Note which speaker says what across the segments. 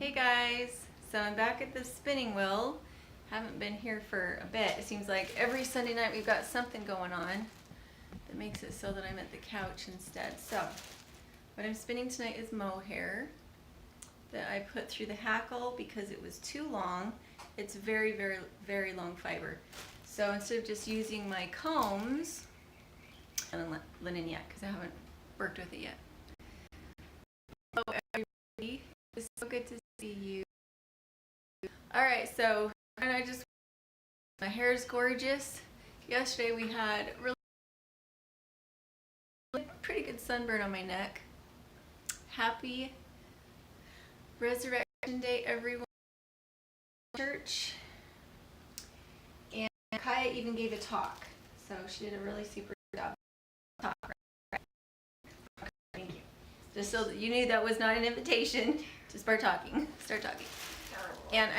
Speaker 1: Hey guys, so I'm back at the spinning wheel. Haven't been here for a bit. It seems like every Sunday night we've got something going on that makes it so that I'm at the couch instead. So what I'm spinning tonight is mohair that I put through the hackle because it was too long. It's very, very, very long fiber. So instead of just using my combs, I haven't linen yet because I haven't worked with it yet. Hello everybody, it's so good to see you. Alright, so my hair is gorgeous. Yesterday we had really pretty good sunburn on my neck. Happy Resurrection Day everyone in church. And Kaya even gave a talk. So she did a really super job. Talk. Thank you. Just so that you knew that was not an invitation to start talking. And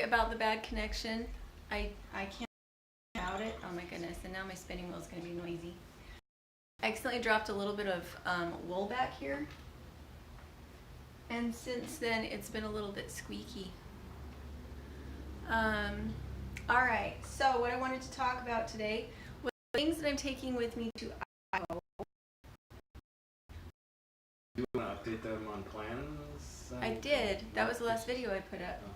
Speaker 1: about the bad connection, I can't doubt it. Oh my goodness, and now my spinning wheel is going to be noisy. I accidentally dropped a little bit of wool back here, and since then it's been a little bit squeaky. Alright, so what I wanted to talk about today was things that I'm taking with me to Idaho.
Speaker 2: You want to update them on plans?
Speaker 1: I did. That was the last video I put up.
Speaker 2: Oh.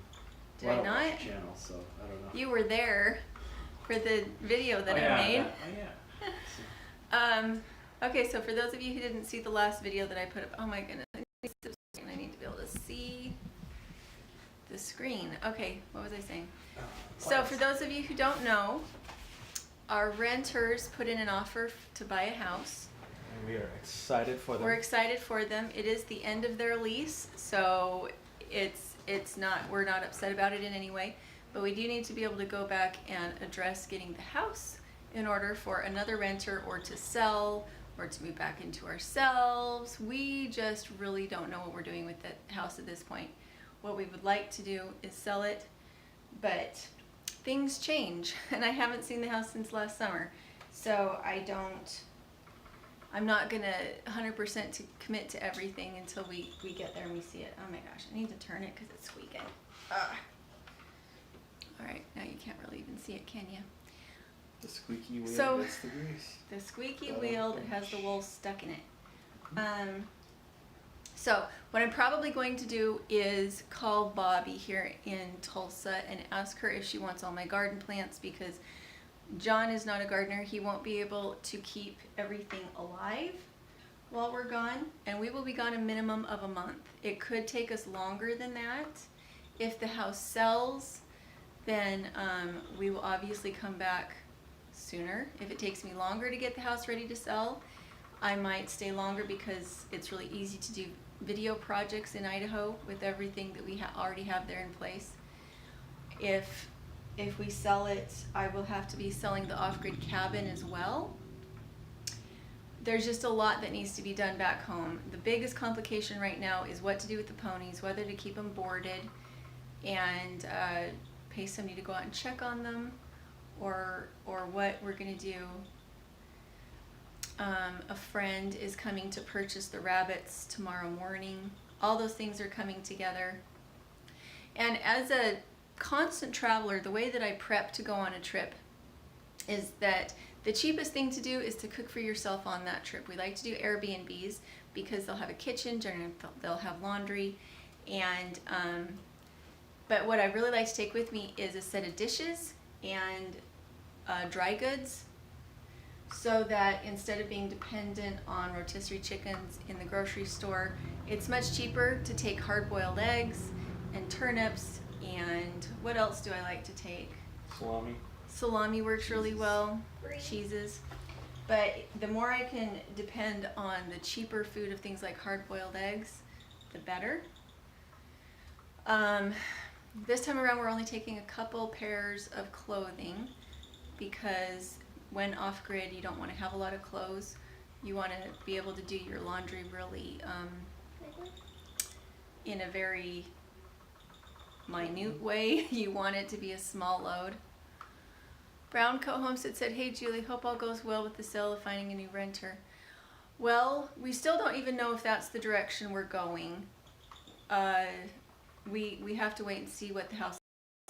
Speaker 1: Did
Speaker 2: Well,
Speaker 1: I not?
Speaker 2: watch the channel, so I don't know.
Speaker 1: You were there for the video that I made. Okay, so for those of you who didn't see the last video that I put up, oh my goodness, I need to be able to see the screen. Okay, what was I saying? So for those of you who don't know, our renters put in an offer to buy a house.
Speaker 2: And we are excited for them.
Speaker 1: We're excited for them. It is the end of their lease, so we're not upset about it in any way, but we do need to be able to go back and address getting the house in order for another renter or to sell or to move back into ourselves. We just really don't know what we're doing with the house at this point. What we would like to do is sell it, but things change, and I haven't seen the house since last summer, so I'm not gonna 100% to commit to everything until we get there and we see it. Oh my gosh, I need to turn it because it's squeaking. Alright, now you can't really even see it, can you?
Speaker 2: The squeaky wheel gets the grease.
Speaker 1: The squeaky wheel that has the wool stuck in it. So what I'm probably going to do is call Bobby here in Tulsa and ask her if she wants all my garden plants, because John is not a gardener. He won't be able to keep everything alive while we're gone, and we will be gone a minimum of a month. It could take us longer than that. If the house sells, then we will obviously come back sooner. If it takes me longer to get the house ready to sell, I might stay longer because it's really easy to do video projects in Idaho with everything that we already have there in place. If we sell it, I will have to be selling the off-grid cabin as well. There's just a lot that needs to be done back home. The biggest complication right now is what to do with the ponies, whether to keep them boarded and pay somebody to go out and check on them, or what we're gonna do. A friend is coming to purchase the rabbits tomorrow morning. All those things are coming together. And as a constant traveler, the way that I prep to go on a trip is that the cheapest thing to do is to cook for yourself on that trip. We like to do Airbnbs because they'll have a kitchen, generally they'll have laundry, and but what I really like to take with me is a set of dishes and dry goods, so that instead of being dependent on rotisserie chickens in the grocery store, it's much cheaper to take hard-boiled eggs and turnips. And what else do I like to take?
Speaker 2: Salami.
Speaker 1: Salami works really well. Cheeses. But the more I can depend on the cheaper food of things like hard-boiled eggs, the better. This time around we're only taking a couple pairs of clothing because when off-grid you don't want to have a lot of clothes. You want to be able to do your laundry really in a very minute way. You want it to be a small load. Brown Coat Homestead said, "Hey Julie, hope all goes well with the sale of finding a new renter." Well, we still don't even know if that's the direction we're going. we have to wait and see what the house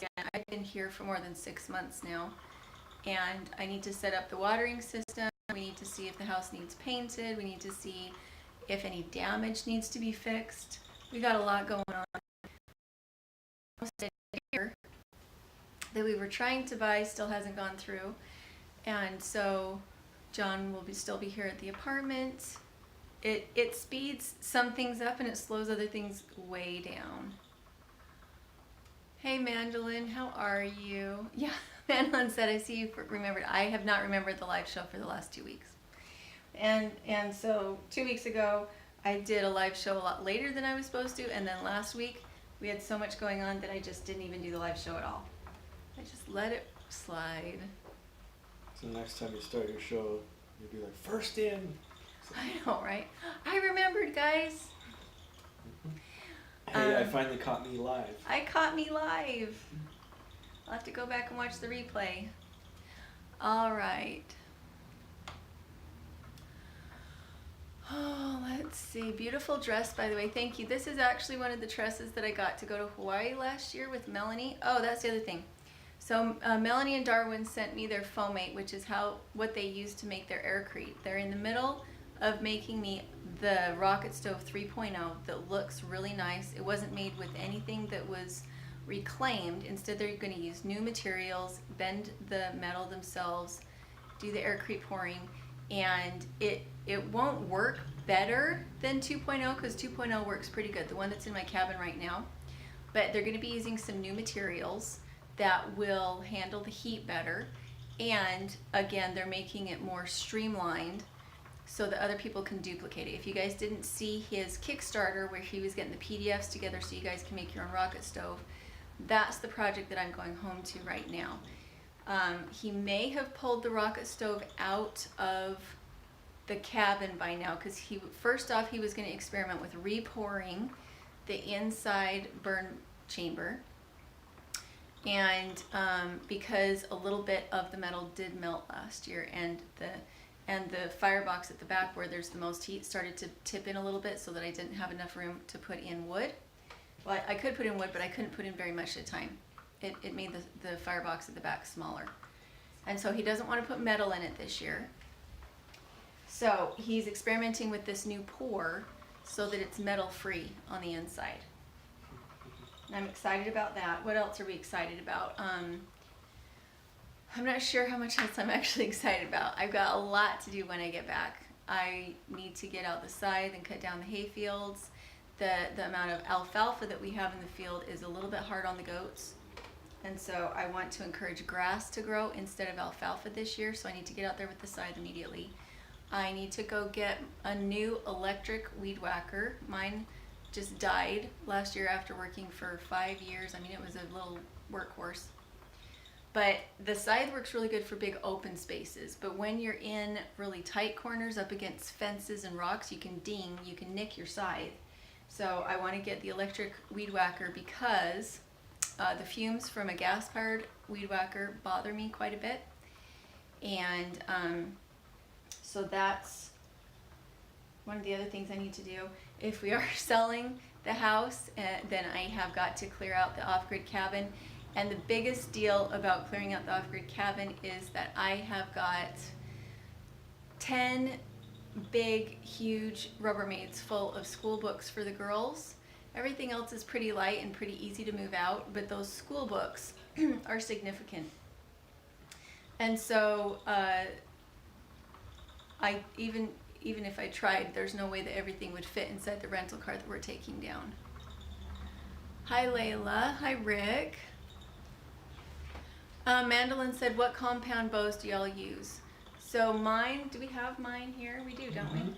Speaker 1: is. I've been here for more than 6 months now, and I need to set up the watering system. We need to see if the house needs painted. We need to see if any damage needs to be fixed. We got a lot going on. Homestead here that we were trying to buy still hasn't gone through, and so John will still be here at the apartment. It speeds some things up and it slows other things way down. Hey Mandolin, how are you? Yeah, Mandolin said, I see you remembered. I have not remembered the live show for the last 2 weeks. And so 2 weeks ago, I did a live show a lot later than I was supposed to, and then last week, we had so much going on that I just didn't even do the live show at all. I just let it slide.
Speaker 2: So next time you start your show, you'll be like, first in.
Speaker 1: I know, right? I remembered, guys.
Speaker 2: Hey, I finally caught me live.
Speaker 1: I caught me live. I'll have to go back and watch the replay. All right. Oh, let's see. Beautiful dress, by the way. Thank you. This is actually one of the dresses that I got to go to Hawaii last year with Melanie. Oh, that's the other thing. So Melanie and Darwin sent me their foamate, which is what they use to make their aircrete. They're in the middle of making me the rocket stove 3.0 that looks really nice. It wasn't made with anything that was reclaimed. Instead, they're going to use new materials, bend the metal themselves, do the aircrete pouring, and it won't work better than 2.0 because 2.0 works pretty good, the one that's in my cabin right now. But they're going to be using some new materials that will handle the heat better, and again, they're making it more streamlined so that other people can duplicate it. If you guys didn't see his Kickstarter where he was getting the PDFs together so you guys can make your own rocket stove, that's the project that I'm going home to right now. He may have pulled the rocket stove out of the cabin by now because first off he was going to experiment with repouring the inside burn chamber, and because a little bit of the metal did melt last year, and the firebox at the back where there's the most heat started to tip in a little bit so that I didn't have enough room to put in wood. Well, I could put in wood, but I couldn't put in very much at a time. It made the firebox at the back smaller. And so he doesn't want to put metal in it this year. So he's experimenting with this new pour so that it's metal free on the inside. And I'm excited about that. What else are we excited about? I'm not sure how much else I'm actually excited about. I've got a lot to do when I get back. I need to get out the scythe and cut down the hay fields. The amount of alfalfa that we have in the field is a little bit hard on the goats. And so I want to encourage grass to grow instead of alfalfa this year, so I need to get out there with the scythe immediately. I need to go get a new electric weed whacker. Mine just died last year after working for 5 years. I mean, it was a little workhorse. But the scythe works really good for big open spaces. But when you're in really tight corners up against fences and rocks, you can nick your scythe. So I want to get the electric weed whacker because the fumes from a gas-powered weed whacker bother me quite a bit. And so that's one of the other things I need to do. If we are selling the house, then I have got to clear out the off-grid cabin. And the biggest deal about clearing out the off-grid cabin is that I have got 10 big, huge Rubbermaids full of school books for the girls. Everything else is pretty light and pretty easy to move out, but those school books are significant. And so even if I tried, there's no way that everything would fit inside the rental car that we're taking down. Hi Layla, hi Rick. Mandolin said, what compound bows do y'all use? So mine, do we have mine here? We do, don't we?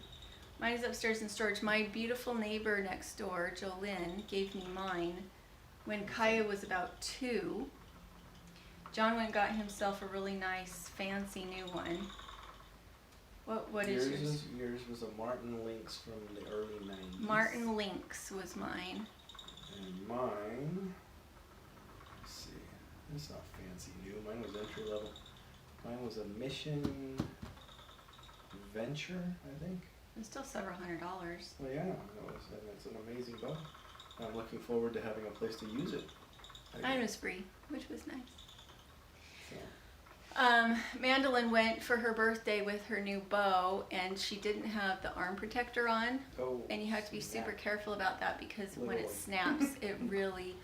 Speaker 1: Mine is upstairs in storage. My beautiful neighbor next door, Jolynn, gave me mine when Kaya was about 2. John went and got himself a really nice, fancy new one. What is yours?
Speaker 2: Yours was a Martin Lynx from the early 90s.
Speaker 1: Martin Lynx was mine.
Speaker 2: And mine, let's see, it's not fancy new. Mine was entry level. Mine was a Mission Venture, I think.
Speaker 1: It's still several $100s.
Speaker 2: Well, yeah, and it's an amazing bow. I'm looking forward to having a place to use it.
Speaker 1: Mine was free, which was nice.
Speaker 2: So,
Speaker 1: Mandolin went for her birthday with her new bow, and she didn't have the arm protector on.
Speaker 2: oh,
Speaker 1: And you have to be super careful about that because when it
Speaker 2: Little one.
Speaker 1: snaps, it really,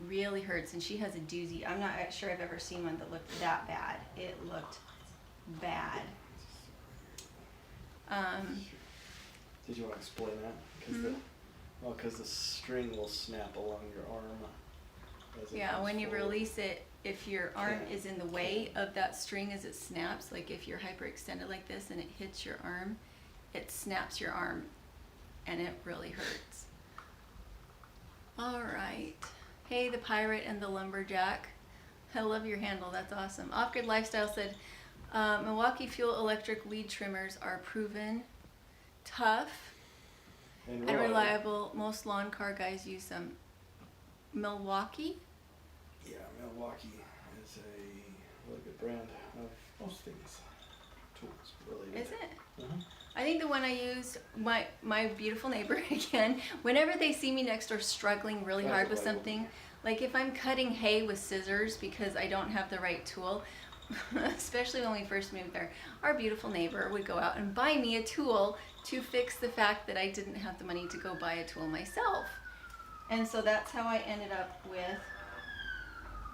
Speaker 1: really hurts. And she has a doozy. I'm not sure I've ever seen one that looked that bad. It looked bad.
Speaker 2: Did you want to explain that? Because the string will snap along your arm. As it
Speaker 1: Yeah,
Speaker 2: comes
Speaker 1: when you
Speaker 2: forward.
Speaker 1: release it, if your arm
Speaker 2: Can-
Speaker 1: is in the way of that string as it snaps, like if you're hyperextended like this and it hits your arm, it snaps your arm and it really hurts. All right. Hey, the pirate and the lumberjack. I love your handle. That's awesome. Off-Grid Lifestyle said, Milwaukee Fuel electric weed trimmers are proven tough and reliable. Most lawn car guys use them. Milwaukee?
Speaker 2: Yeah, Milwaukee is a really good brand of most things. Tools related.
Speaker 1: Is it?
Speaker 2: Mhm.
Speaker 1: I think the one I use, my beautiful neighbor again, whenever they see me next door struggling really
Speaker 2: That's
Speaker 1: hard with
Speaker 2: reliable.
Speaker 1: something, like if I'm cutting hay with scissors because I don't have the right tool, especially when we first moved there, our beautiful neighbor would go out and buy me a tool to fix the fact that I didn't have the money to go buy a tool myself. And so that's how I ended up with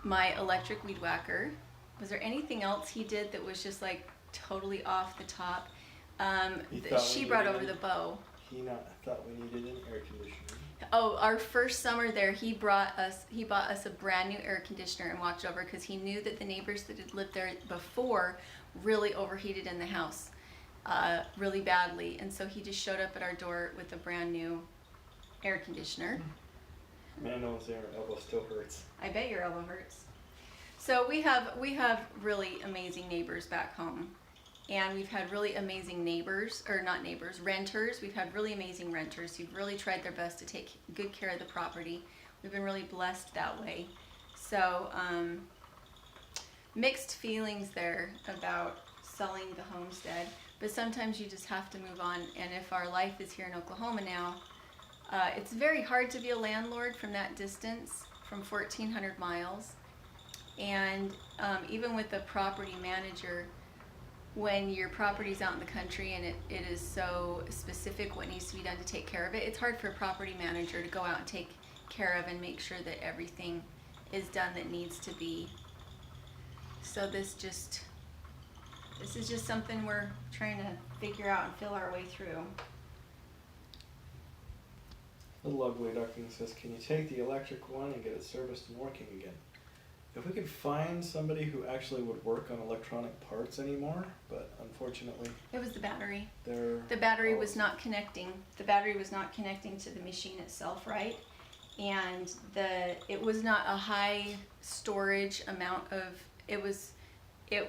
Speaker 1: my electric weed whacker. Was there anything else he did that was just like totally off the top?
Speaker 2: He thought
Speaker 1: She
Speaker 2: we
Speaker 1: brought
Speaker 2: needed
Speaker 1: over the bow.
Speaker 2: He thought we needed an air conditioner.
Speaker 1: Oh, our first summer there, he bought us a brand new air conditioner and watched over because he knew that the neighbors that had lived there before really overheated in the house really badly. And so he just showed up at our door with a brand new air conditioner.
Speaker 2: Man knows their elbow still hurts.
Speaker 1: I bet your elbow hurts. So we have really amazing neighbors back home. And we've had really amazing renters. We've had really amazing renters who've really tried their best to take good care of the property. We've been really blessed that way. So mixed feelings there about selling the homestead, but sometimes you just have to move on. And if our life is here in Oklahoma now, it's very hard to be a landlord from that distance, from 1,400 miles. And even with a property manager, when your property's out in the country and it is so specific what needs to be done to take care of it, it's hard for a property manager to go out and take care of and make sure that everything is done that needs to be. So this is just something we're trying to figure out and feel our way through.
Speaker 2: Little Ugly Duckling says, can you take the electric one and get it serviced and working again? If we could find somebody who actually would work on electronic parts anymore, but unfortunately
Speaker 1: It was the battery.
Speaker 2: they're
Speaker 1: The battery
Speaker 2: always-
Speaker 1: was not connecting. The battery was not connecting to the machine itself, right? And it was not a high storage amount of, it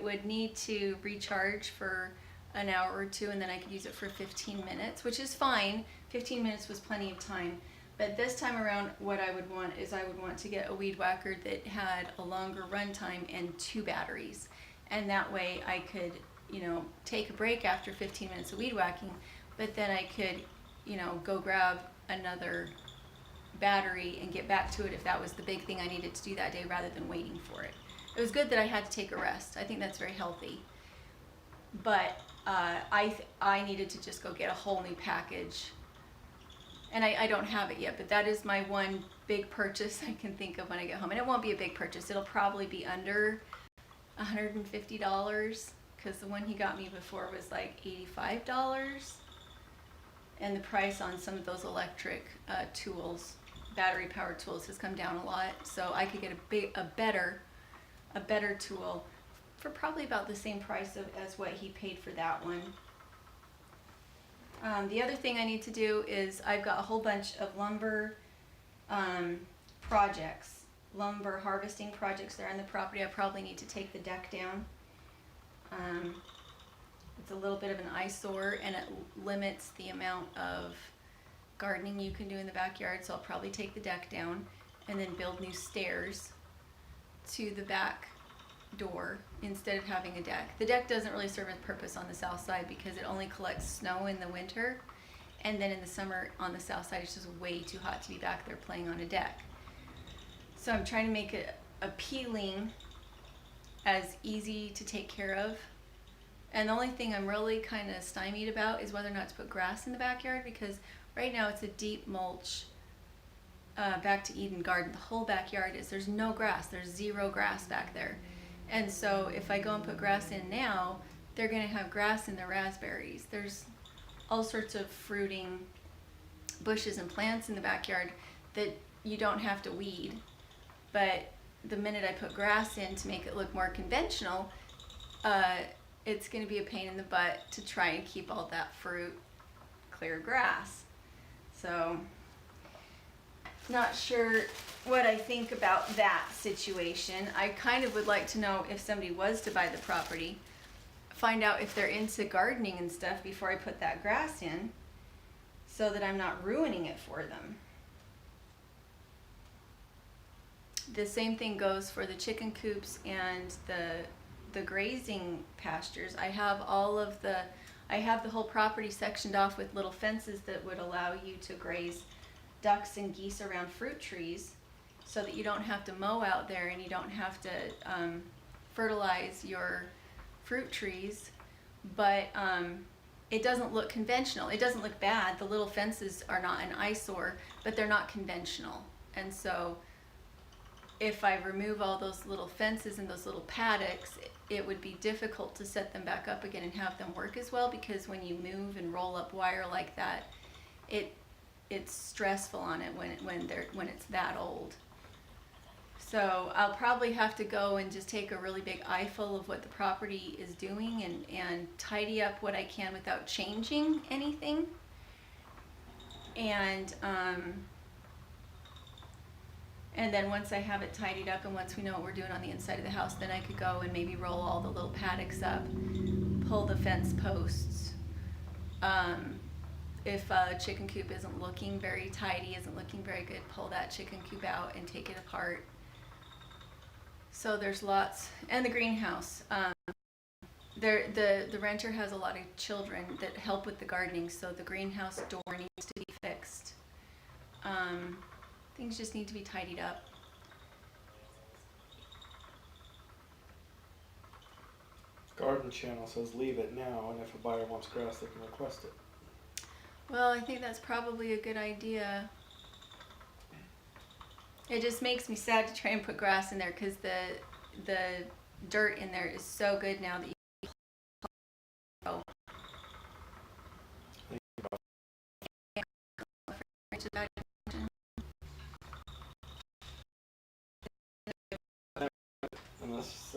Speaker 1: would need to recharge for an hour or two, and then I could use it for 15 minutes, which is fine. 15 minutes was plenty of time. But this time around, what I would want is I would want to get a weed whacker that had a longer run time and 2 batteries. And that way I could, take a break after 15 minutes of weed whacking, but then I could, go grab another battery and get back to it if that was the big thing I needed to do that day rather than waiting for it. It was good that I had to take a rest. I think that's very healthy. But I needed to just go get a whole new package. And I don't have it yet, but that is my one big purchase I can think of when I get home. And it won't be a big purchase. It'll probably be under $150 because the one he got me before was like $85. And the price on some of those electric tools, battery powered tools, has come down a lot. So I could get a better tool for probably about the same price as what he paid for that one. The other thing I need to do is I've got a whole bunch of lumber projects, lumber harvesting projects there on the property. I probably need to take the deck down. It's a little bit of an eyesore and it limits the amount of gardening you can do in the backyard, so I'll probably take the deck down and then build new stairs to the back door instead of having a deck. The deck doesn't really serve a purpose on the south side because it only collects snow in the winter, And then in the summer on the south side, it's just way too hot to be back there playing on a deck. So I'm trying to make it appealing, as easy to take care of. And the only thing I'm really kind of stymied about is whether or not to put grass in the backyard, because right now it's a deep mulch back to Eden garden. The whole backyard there's no grass. There's zero grass back there. And so if I go and put grass in now, they're going to have grass in the raspberries. There's all sorts of fruiting bushes and plants in the backyard that you don't have to weed. But the minute I put grass in to make it look more conventional, it's going to be a pain in the butt to try and keep all that fruit clear grass. So, not sure what I think about that situation. I kind of would like to know, if somebody was to buy the property, find out if they're into gardening and stuff before I put that grass in, so that I'm not ruining it for them. The same thing goes for the chicken coops and the grazing pastures. I have the whole property sectioned off with little fences that would allow you to graze ducks and geese around fruit trees, so that you don't have to mow out there and you don't have to fertilize your fruit trees. But it doesn't look conventional. It doesn't look bad. The little fences are not an eyesore, but they're not conventional. And so if I remove all those little fences and those little paddocks, it would be difficult to set them back up again and have them work as well, because when you move and roll up wire like that, it's stressful on it when it's that old. So I'll probably have to go and just take a really big eyeful of what the property is doing and tidy up what I can without changing anything. And then once I have it tidied up and once we know what we're doing on the inside of the house, then I could go and maybe roll all the little paddocks up, pull the fence posts. If a chicken coop isn't looking very tidy, isn't looking very good, pull that chicken coop out and take it apart. So there's lots. And the greenhouse. The renter has a lot of children that help with the gardening, so the greenhouse door needs to be fixed. Things just need to be tidied up.
Speaker 2: Garden Channel says leave it now, and if a buyer wants grass, they can request it.
Speaker 1: Well, I think that's probably a good idea. It just makes me sad to try and put grass in there, because the dirt in there is so good now that you can
Speaker 2: Unless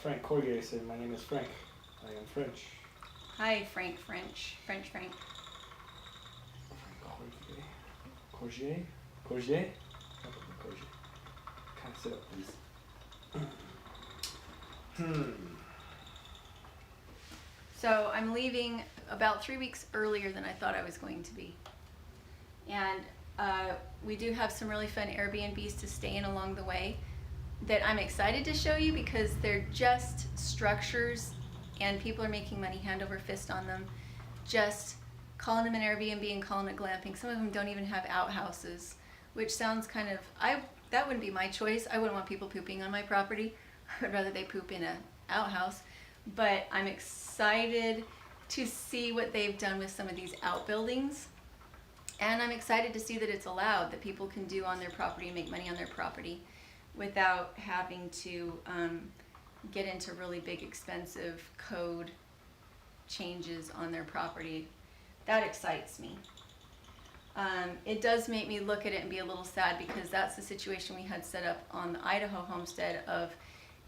Speaker 2: Frank Corrier said, my name is Frank. I am French.
Speaker 1: Hi, Frank. French Frank.
Speaker 2: Frank Corrier? Corrier? Kind of sit up, please.
Speaker 1: So I'm leaving about 3 weeks earlier than I thought I was going to be. And we do have some really fun Airbnbs to stay in along the way that I'm excited to show you, because they're just structures and people are making money hand over fist on them, just calling them an Airbnb and calling it glamping. Some of them don't even have outhouses, which sounds kind of, that wouldn't be my choice. I wouldn't want people pooping on my property. I would rather they poop in an outhouse. But I'm excited to see what they've done with some of these outbuildings. And I'm excited to see that it's allowed, that people can do on their property and make money on their property without having to get into really big, expensive code changes on their property. That excites me. It does make me look at it and be a little sad, because that's the situation we had set up on the Idaho homestead of,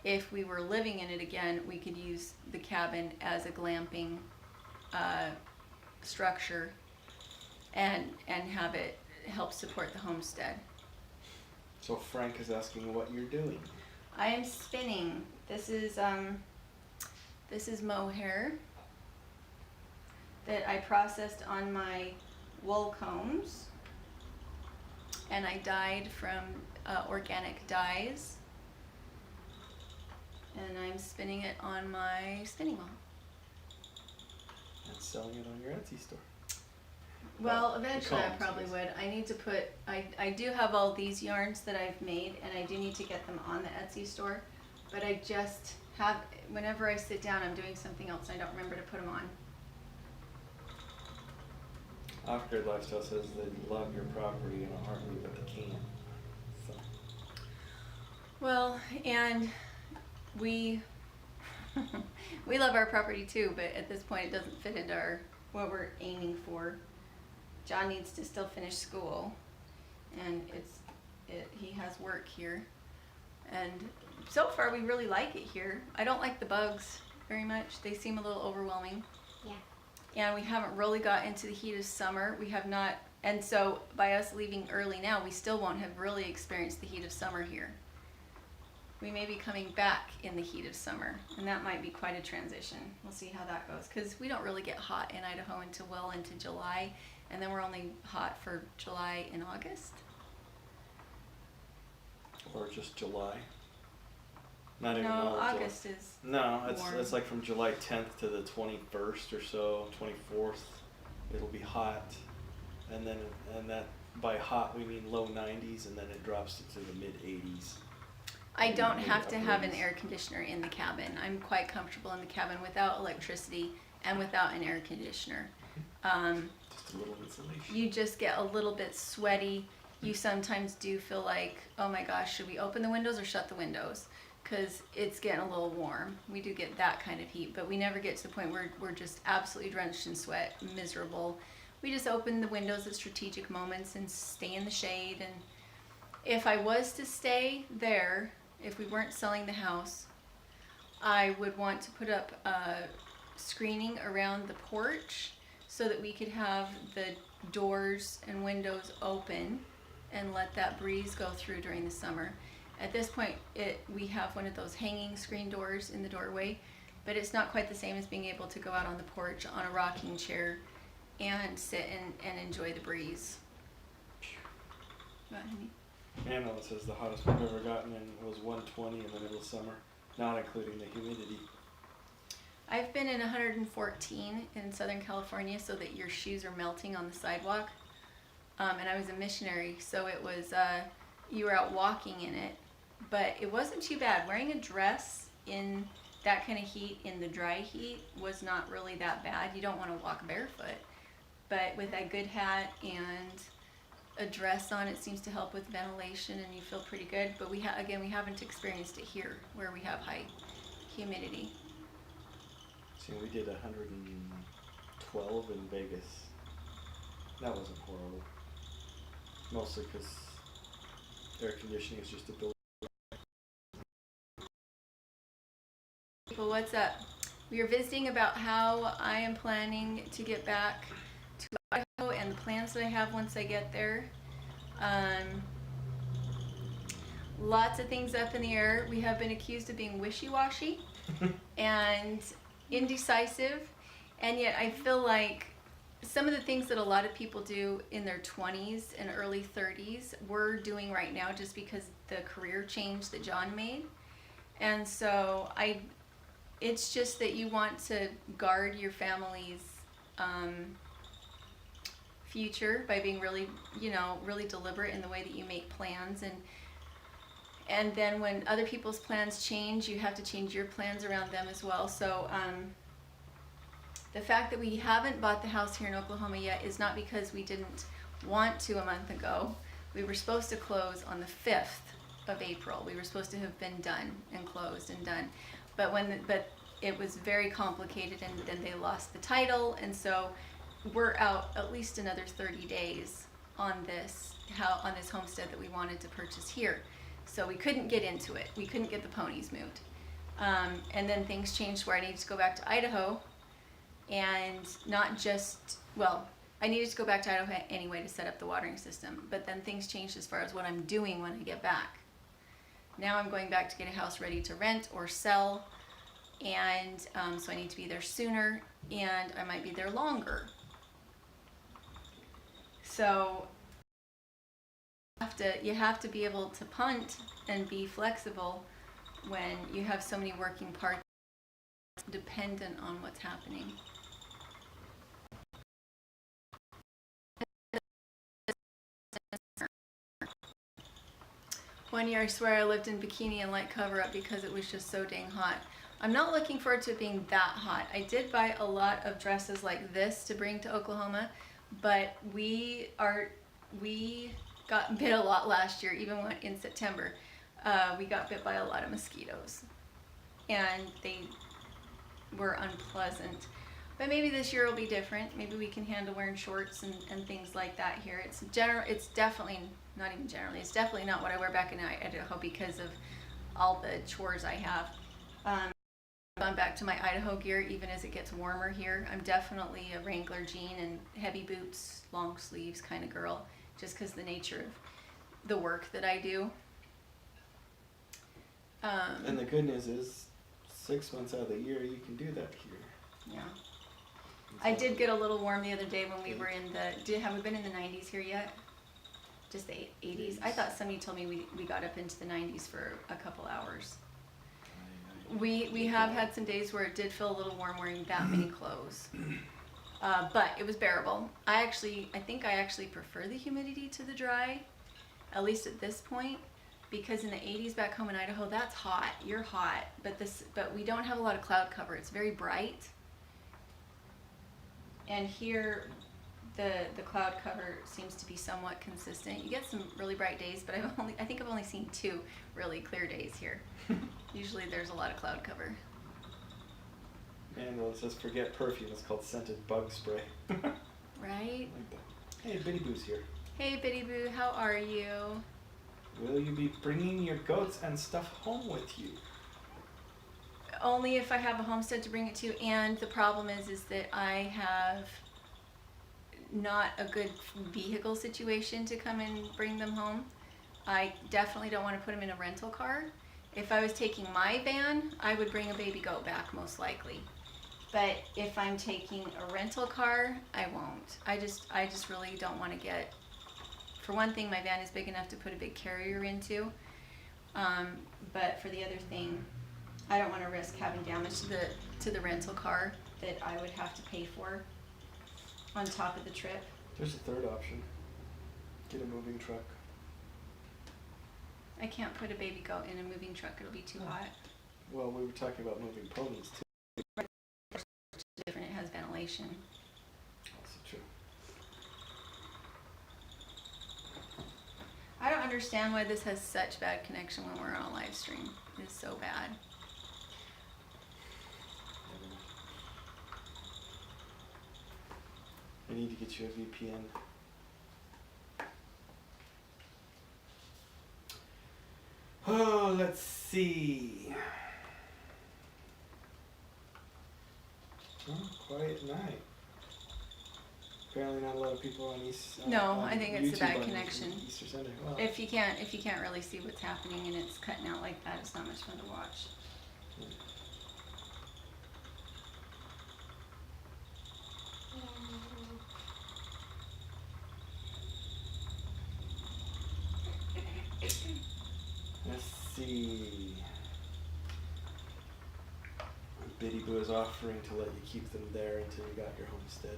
Speaker 1: if we were living in it again, we could use the cabin as a glamping structure and have it help support the homestead.
Speaker 2: So Frank is asking what you're doing.
Speaker 1: I am spinning. This is mohair that I processed on my wool combs, and I dyed from organic dyes, and I'm spinning it on my spinning wheel.
Speaker 2: And selling it on your Etsy store.
Speaker 1: Well, eventually I
Speaker 2: combs,
Speaker 1: probably
Speaker 2: yes.
Speaker 1: would. I need to put, I do have all these yarns that I've made, and I do need to get them on the Etsy store, but I just have, whenever I sit down, I'm doing something else, and I don't remember to put them on.
Speaker 2: Off-grid lifestyle says they love your property in a heartbeat, but they can't. So.
Speaker 1: Well, and we, we love our property too, but at this point it doesn't fit into our, what we're aiming for. John needs to still finish school, and he has work here, and so far we really like it here. I don't like the bugs very much. They seem a little overwhelming.
Speaker 3: Yeah.
Speaker 1: And we haven't really got into the heat of summer. We have not, and so by us leaving early now, we still won't have really experienced the heat of summer here. We may be coming back in the heat of summer, and that might be quite a transition. We'll see how that goes, because we don't really get hot in Idaho until well into July, and then we're only hot for July and August.
Speaker 2: Or just July. Not even all
Speaker 1: No,
Speaker 2: of July.
Speaker 1: August is
Speaker 2: No,
Speaker 1: warm.
Speaker 2: it's like from July 10th to the 21st or so, 24th. It'll be hot, and that by hot we mean low 90s, and then it drops into the mid 80s.
Speaker 1: I don't
Speaker 2: Maybe
Speaker 1: have to have an
Speaker 2: upwards.
Speaker 1: air conditioner in the cabin. I'm quite comfortable in the cabin without electricity and without an air conditioner.
Speaker 2: Just a little insulation.
Speaker 1: You just get a little bit sweaty. You sometimes do feel like, oh my gosh, should we open the windows or shut the windows? Because it's getting a little warm. We do get that kind of heat, but we never get to the point where we're just absolutely drenched in sweat, miserable. We just open the windows at strategic moments and stay in the shade. And if I was to stay there, if we weren't selling the house, I would want to put up screening around the porch so that we could have the doors and windows open and let that breeze go through during the summer. At this point, we have one of those hanging screen doors in the doorway, but it's not quite the same as being able to go out on the porch on a rocking chair and sit and enjoy the breeze. What, honey?
Speaker 2: Manuel says the hottest we've ever gotten in was 120 in the middle of summer, not including the humidity.
Speaker 1: I've been in 114 in Southern California, so that your shoes are melting on the sidewalk. And I was a missionary, so it was, you were out walking in it, but it wasn't too bad. Wearing a dress in that kind of heat, in the dry heat, was not really that bad. You don't want to walk barefoot, but with a good hat and a dress on, it seems to help with ventilation, and you feel pretty good. But we haven't experienced it here where we have high humidity.
Speaker 2: See, we did 112 in Vegas. That wasn't horrible. Mostly because air conditioning is just a build.
Speaker 1: People, what's up? We are visiting about how I am planning to get back to Idaho and the plans that I have once I get there. Lots of things up in the air. We have been accused of being wishy-washy and indecisive, and yet I feel like some of the things that a lot of people do in their 20s and early 30s we're doing right now just because the career change that John made. And so it's just that you want to guard your family's future by being really, really deliberate in the way that you make plans. And then when other people's plans change, you have to change your plans around them as well. So the fact that we haven't bought the house here in Oklahoma yet is not because we didn't want to a month ago. We were supposed to close on the 5th of April. We were supposed to have been done and closed and done. But it was very complicated, and then they lost the title, and so we're out at least another 30 days on this homestead that we wanted to purchase here. So we couldn't get into it. We couldn't get the ponies moved. And then things changed where I needed to go back to Idaho, and I needed to go back to Idaho anyway to set up the watering system, but then things changed as far as what I'm doing when I get back. Now I'm going back to get a house ready to rent or sell, and so I need to be there sooner, and I might be there longer. So you have to be able to punt and be flexible when you have so many working parts dependent on what's happening. One year, I swear I lived in bikini and light cover up because it was just so dang hot. I'm not looking forward to it being that hot. I did buy a lot of dresses like this to bring to Oklahoma, but we got bit a lot last year, even in September. We got bit by a lot of mosquitoes, and they were unpleasant. But maybe this year will be different. Maybe we can handle wearing shorts and things like that here. It's definitely not even generally. It's definitely not what I wear back in Idaho because of all the chores I have. I've gone back to my Idaho gear even as it gets warmer here. I'm definitely a Wrangler jean and heavy boots, long sleeves kind of girl, just because the nature of the work that I do.
Speaker 2: And the good news is, 6 months out of the year, you can do that here.
Speaker 1: Yeah. I did get a little warm the other day when we were in have we been in the 90s here yet? Just the 80s? I thought somebody told me we got up into the 90s for a couple hours. We have had some days where it did feel a little warm wearing that many clothes. But it was bearable. I think I actually prefer the humidity to the dry, at least at this point, because in the 80s back home in Idaho, that's hot. You're hot, but we don't have a lot of cloud cover. It's very bright. And here, the cloud cover seems to be somewhat consistent. You get some really bright days, but I think I've only seen 2 really clear days here. Usually there's a lot of cloud cover.
Speaker 2: And it says forget perfume. It's called scented bug spray.
Speaker 1: Right?
Speaker 2: Like that. Hey, Bitty Boo's here.
Speaker 1: Hey, Bitty Boo, how are you?
Speaker 2: Will you be bringing your goats and stuff home with you?
Speaker 1: Only if I have a homestead to bring it to, and the problem is that I have not a good vehicle situation to come and bring them home. I definitely don't want to put them in a rental car. If I was taking my van, I would bring a baby goat back most likely. But if I'm taking a rental car, I won't. I just really don't want to get, for one thing, my van is big enough to put a big carrier into. But for the other thing, I don't want to risk having damage to the rental car that I would have to pay for on top of the trip.
Speaker 2: There's a third option. Get a moving truck.
Speaker 1: I can't put a baby goat in a moving truck. It'll be too hot.
Speaker 2: Well, we were talking about moving ponies too.
Speaker 1: It's different. It has ventilation.
Speaker 2: Also true.
Speaker 1: I don't understand why this has such bad connection when we're on a live stream. It's so bad.
Speaker 2: I need to get you a VPN. Oh, let's see. Oh, quiet night. Apparently not a lot of people on East.
Speaker 1: No, I think it's a
Speaker 2: YouTube
Speaker 1: bad
Speaker 2: on
Speaker 1: connection.
Speaker 2: Easter Sunday. Well,
Speaker 1: If you can't really see what's happening and it's cutting out like that, it's not much fun to watch.
Speaker 2: let's see. Biddy Boo is offering to let you keep them there until you got your homestead.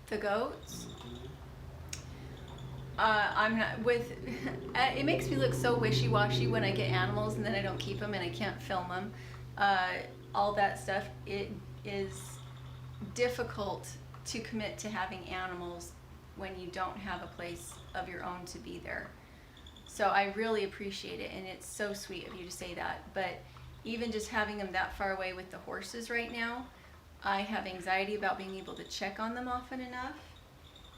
Speaker 1: The goats?
Speaker 2: Mm-hmm.
Speaker 1: I'm not with. It makes me look so wishy-washy when I get animals and then I don't keep them and I can't film them. All that stuff. It is difficult to commit to having animals when you don't have a place of your own to be there. So I really appreciate it, and it's so sweet of you to say that. But even just having them that far away with the horses right now, I have anxiety about being able to check on them often enough,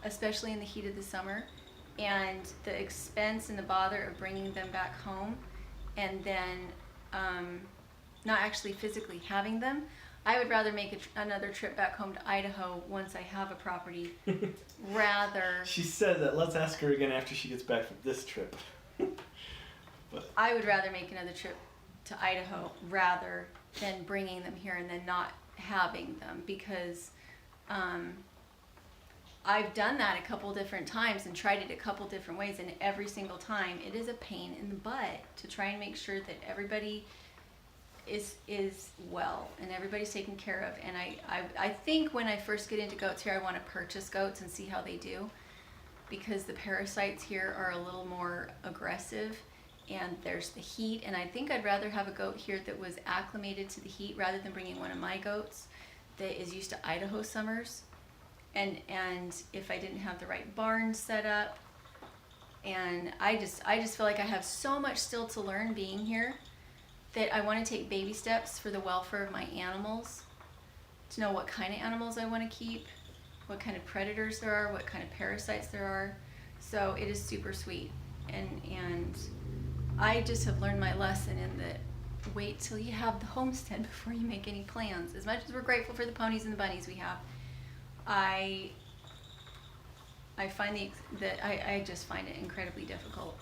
Speaker 1: especially in the heat of the summer. And the expense and the bother of bringing them back home and then not actually physically having them. I would rather make another trip back home to Idaho once I have a property rather.
Speaker 2: She said that. Let's ask her again after she gets back from this trip. But
Speaker 1: I would rather make another trip to Idaho rather than bringing them here and then not having them, because I've done that a couple different times and tried it a couple different ways, and every single time it is a pain in the butt to try and make sure that everybody is well and everybody's taken care of. And I think when I first get into goats here, I want to purchase goats and see how they do, because the parasites here are a little more aggressive and there's the heat, and I think I'd rather have a goat here that was acclimated to the heat rather than bringing one of my goats that is used to Idaho summers. And if I didn't have the right barn set up, and I just feel like I have so much still to learn being here, that I want to take baby steps for the welfare of my animals, to know what kind of animals I want to keep, what kind of predators there are, what kind of parasites there are. So it is super sweet, and I just have learned my lesson in that wait till you have the homestead before you make any plans. As much as we're grateful for the ponies and the bunnies we have, I find I just find it incredibly difficult.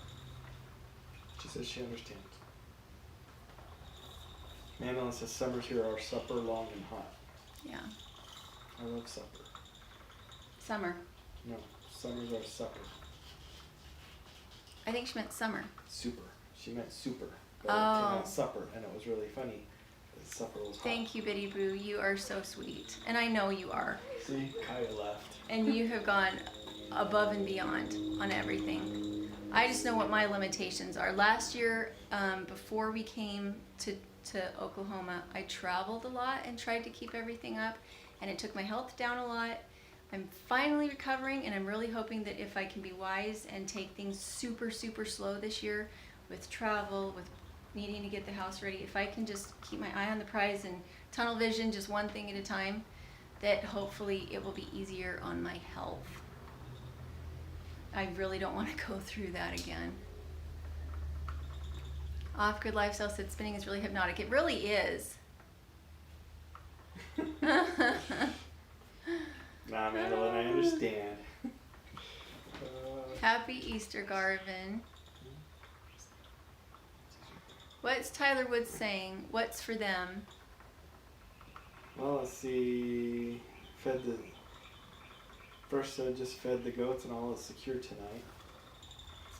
Speaker 2: She says she understands. Madeline says summers here are supper long and hot.
Speaker 1: Yeah.
Speaker 2: I love supper.
Speaker 1: Summer.
Speaker 2: No, summers are supper.
Speaker 1: I think she meant summer.
Speaker 2: Super. She meant super. But it came out supper, and it was really funny. The supper was hot.
Speaker 1: Thank you, Biddy Boo. You are so sweet. And I know you are.
Speaker 2: See, Kaya left.
Speaker 1: And you have gone above and beyond on everything. I just know what my limitations are. Last year, before we came to Oklahoma, I traveled a lot and tried to keep everything up, and it took my health down a lot. I'm finally recovering, and I'm really hoping that if I can be wise and take things super, super slow this year with travel, with needing to get the house ready, if I can just keep my eye on the prize and tunnel vision, just one thing at a time, that hopefully it will be easier on my health. I really don't want to go through that again. Off-grid lifestyle said spinning is really hypnotic. It really is.
Speaker 2: Nah, Madeline, I understand.
Speaker 1: Happy Easter, Garvin. What's Tyler Woods saying? What's for them?
Speaker 2: Well, let's see. First I just fed the goats and all is secure tonight.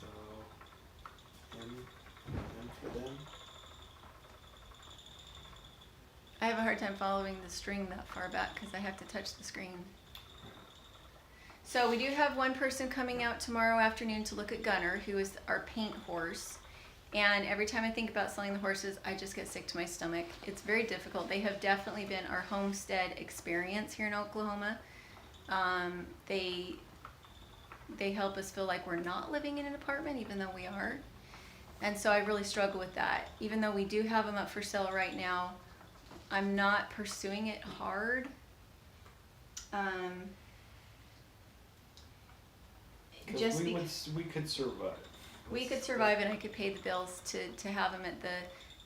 Speaker 2: So, and for them.
Speaker 1: I have a hard time following the string that far back because I have to touch the screen. So we do have one person coming out tomorrow afternoon to look at Gunner, who is our paint horse. And every time I think about selling the horses, I just get sick to my stomach. It's very difficult. They have definitely been our homestead experience here in Oklahoma. They help us feel like we're not living in an apartment, even though we are. And so I really struggle with that. Even though we do have them up for sale right now, I'm not pursuing it hard.
Speaker 2: Just we could survive.
Speaker 1: We could survive, and I could pay the bills to have them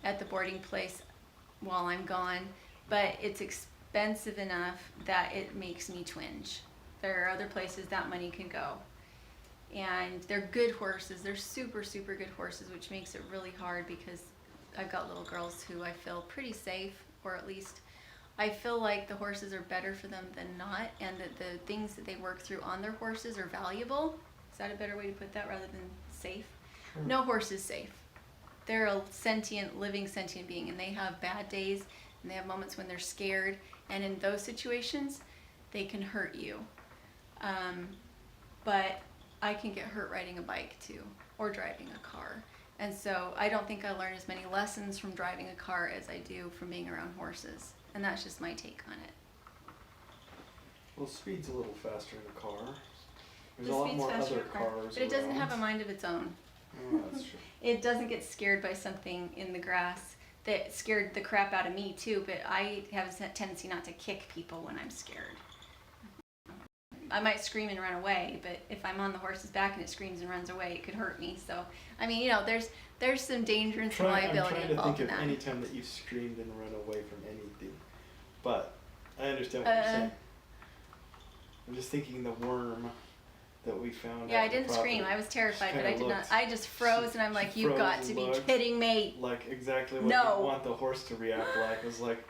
Speaker 1: at the boarding place while I'm gone. But it's expensive enough that it makes me twinge. There are other places that money can go, and they're good horses. They're super, super good horses, which makes it really hard because I've got little girls who I feel pretty safe, or at least I feel like the horses are better for them than not, and that the things that they work through on their horses are valuable. Is that a better way to put that rather than safe? Sure. No horse is safe. They're a living sentient being, and they have bad days, and they have moments when they're scared, and in those situations, they can hurt you. But I can get hurt riding a bike too, or driving a car. And so I don't think I learn as many lessons from driving a car as I do from being around horses. And that's just my take on it.
Speaker 2: Well, speed's a little faster in a car. There's
Speaker 1: The
Speaker 2: a lot
Speaker 1: speed's
Speaker 2: more
Speaker 1: faster
Speaker 2: other
Speaker 1: in a car,
Speaker 2: cars
Speaker 1: but it doesn't
Speaker 2: around.
Speaker 1: have a mind of its own.
Speaker 2: Oh, that's true.
Speaker 1: It doesn't get scared by something in the grass that scared the crap out of me too, but I have a tendency not to kick people when I'm scared. I might scream and run away, but if I'm on the horse's back and it screams and runs away, it could hurt me. So, I mean, there's some danger and some liability involved in that.
Speaker 2: I'm trying to think of any time that you've screamed and run away from anything, but I understand what you're saying. I'm just thinking the worm that we found.
Speaker 1: Yeah, I didn't scream. I was terrified, but I did not. I just froze, and I'm like, "You've got to be kidding me!"
Speaker 2: Like exactly what you want the horse to react like. It was like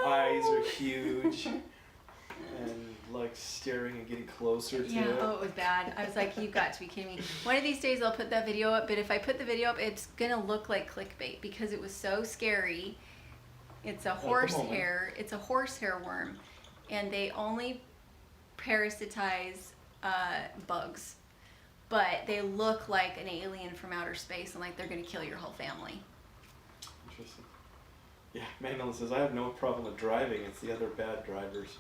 Speaker 2: eyes are huge, and like staring and getting closer to it.
Speaker 1: Yeah, oh, it was bad. I was like, "You've got to be kidding me!" One of these days, I'll put that video up. But if I put the video up, it's gonna look like clickbait because it was so scary. It's a horsehair. It's a horsehair worm, and they only parasitize bugs. but they look like an alien from outer space and like they're going to kill your whole family.
Speaker 2: Interesting. Yeah, Magdalene says, I have no problem with driving. It's the other bad drivers.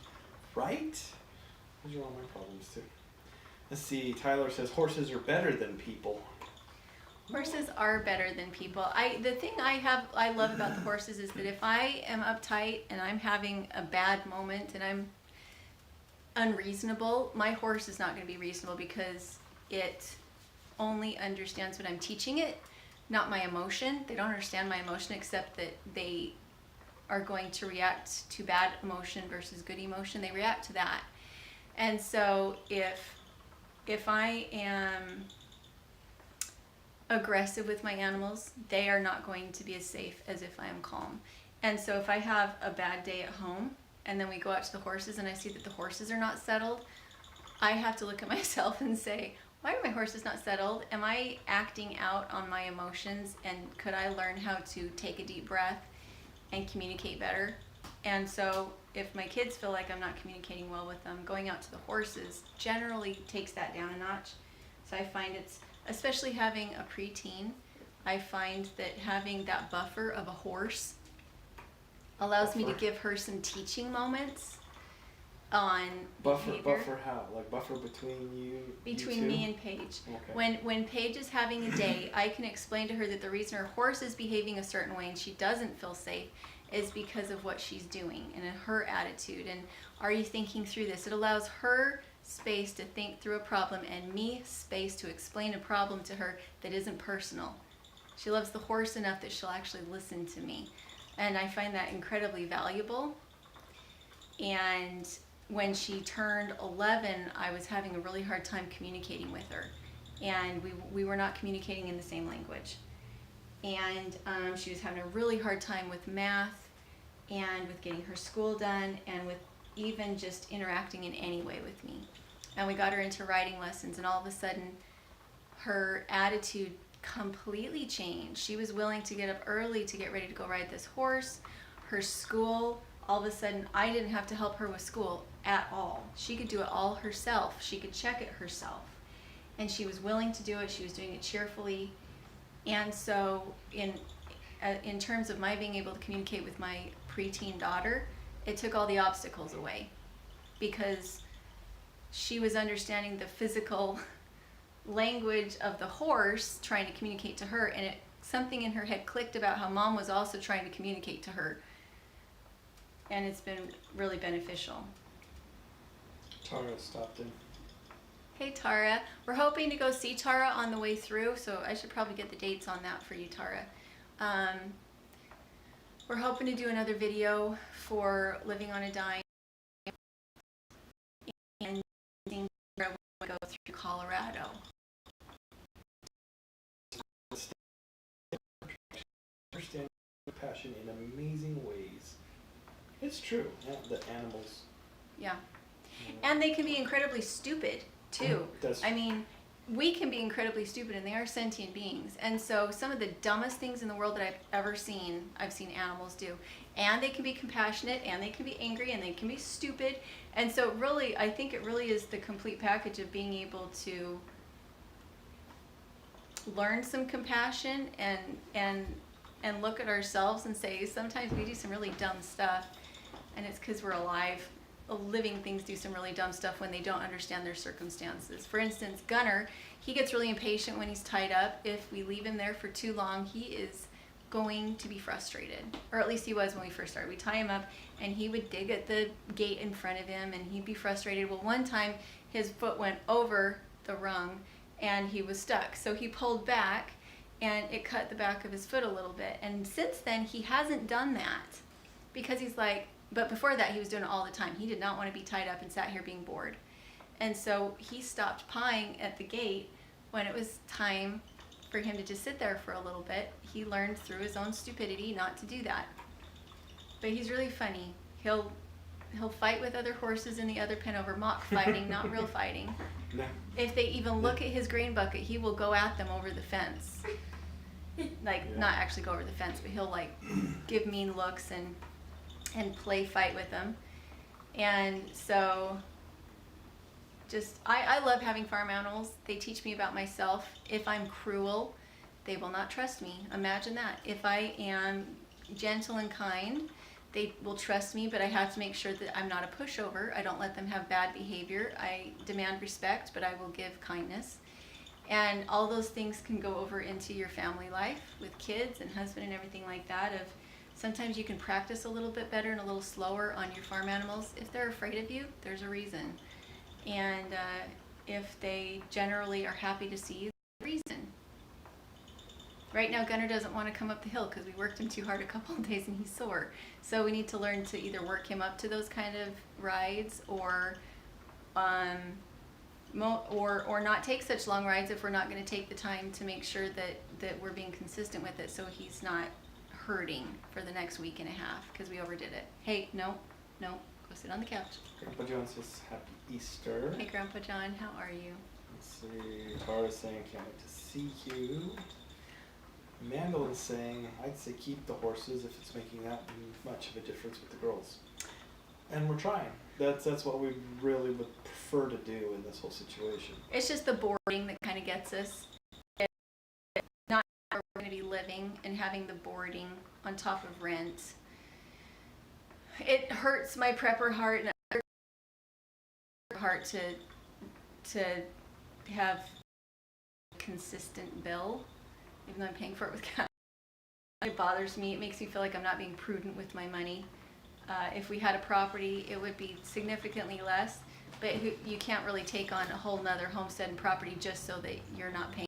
Speaker 2: Right? Those are all my problems too. Let's see. Tyler says, horses are better than people.
Speaker 1: Horses are better than people. The thing I love about the horses is that if I am uptight and I'm having a bad moment and I'm unreasonable, my horse is not going to be reasonable because it only understands what I'm teaching it, not my emotion. They don't understand my emotion except that they are going to react to bad emotion versus good emotion. They react to that. And so if I am aggressive with my animals, they are not going to be as safe as if I am calm. And so if I have a bad day at home and then we go out to the horses and I see that the horses are not settled, I have to look at myself and say, why are my horses not settled? Am I acting out on my emotions, and could I learn how to take a deep breath and communicate better? And so if my kids feel like I'm not communicating well with them, going out to the horses generally takes that down a notch. So I find it's, especially having a preteen, I find that having that buffer of a horse allows me to give her some teaching moments on behavior.
Speaker 2: Buffer how? Like buffer between you?
Speaker 1: Between me and Paige.
Speaker 2: Okay.
Speaker 1: When Paige is having a day, I can explain to her that the reason her horse is behaving a certain way and she doesn't feel safe is because of what she's doing and her attitude. And are you thinking through this? It allows her space to think through a problem and me space to explain a problem to her that isn't personal. She loves the horse enough that she'll actually listen to me. And I find that incredibly valuable. And when she turned 11, I was having a really hard time communicating with her. And we were not communicating in the same language. And she was having a really hard time with math and with getting her school done and with even just interacting in any way with me. And we got her into writing lessons, and all of a sudden her attitude completely changed. She was willing to get up early to get ready to go ride this horse. Her school, all of a sudden I didn't have to help her with school at all. She could do it all herself. She could check it herself. And she was willing to do it. She was doing it cheerfully. And so in terms of my being able to communicate with my preteen daughter, it took all the obstacles away because she was understanding the physical language of the horse trying to communicate to her, and something in her head clicked about how mom was also trying to communicate to her, and it's been really beneficial.
Speaker 2: Tara stopped in.
Speaker 1: Hey Tara, we're hoping to go see Tara on the way through, so I should probably get the dates on that for you, Tara. We're hoping to do another video for living on a dime and seeing where we go through Colorado.
Speaker 2: Understand passion in amazing ways. It's true. Yeah, the animals.
Speaker 1: Yeah. And they can be incredibly stupid too. I mean, we can be incredibly stupid, and they are sentient beings. And so some of the dumbest things in the world that I've ever seen, I've seen animals do. And they can be compassionate, and they can be angry, and they can be stupid. And so really, I think it really is the complete package of being able to learn some compassion and look at ourselves and say, sometimes we do some really dumb stuff, and it's because we're alive. Living things do some really dumb stuff when they don't understand their circumstances. For instance, Gunner, he gets really impatient when he's tied up. If we leave him there for too long, he is going to be frustrated, or at least he was when we first started. We tie him up and he would dig at the gate in front of him and he'd be frustrated. Well, one time his foot went over the rung and he was stuck, so he pulled back and it cut the back of his foot a little bit. And since then he hasn't done that because he's like, but before that he was doing it all the time. He did not want to be tied up and sat here being bored. And so he stopped pawing at the gate when it was time for him to just sit there for a little bit. He learned through his own stupidity not to do that. But he's really funny. He'll fight with other horses in the other pen over mock fighting, not real fighting.
Speaker 2: No.
Speaker 1: If they even look at his grain bucket, he will go at them over the fence. Not actually go over the fence, but he'll like give mean looks and play fight with them. And so just, I love having farm animals. They teach me about myself. If I'm cruel, they will not trust me. Imagine that. If I am gentle and kind, they will trust me, but I have to make sure that I'm not a pushover. I don't let them have bad behavior. I demand respect, but I will give kindness. And all those things can go over into your family life with kids and husband and everything like that. Of sometimes you can practice a little bit better and a little slower on your farm animals. If they're afraid of you, there's a reason. And if they generally are happy to see you, there's a reason. Right now, Gunner doesn't want to come up the hill because we worked him too hard a couple of days and he's sore. So we need to learn to either work him up to those kind of rides or not take such long rides if we're not going to take the time to make sure that we're being consistent with it, so he's not hurting for the next week and a half because we overdid it. Hey, no, go sit on the couch.
Speaker 2: Grandpa John says Happy Easter.
Speaker 1: Hey, Grandpa John, how are you?
Speaker 2: Let's see. Tara's saying can't wait to see you. Mandelin's saying I'd say keep the horses if it's making that much of a difference with the girls. And we're trying. That's what we really would prefer to do in this whole situation.
Speaker 1: It's just the boarding that kind of gets us. Not where we're going to be living and having the boarding on top of rent. It hurts my prepper heart and it hurts my heart to have a consistent bill, even though I'm paying for it with cash. It bothers me. It makes me feel like I'm not being prudent with my money. If we had a property, it would be significantly less, but you can't really take on a whole nother homestead and property just so that you're not paying.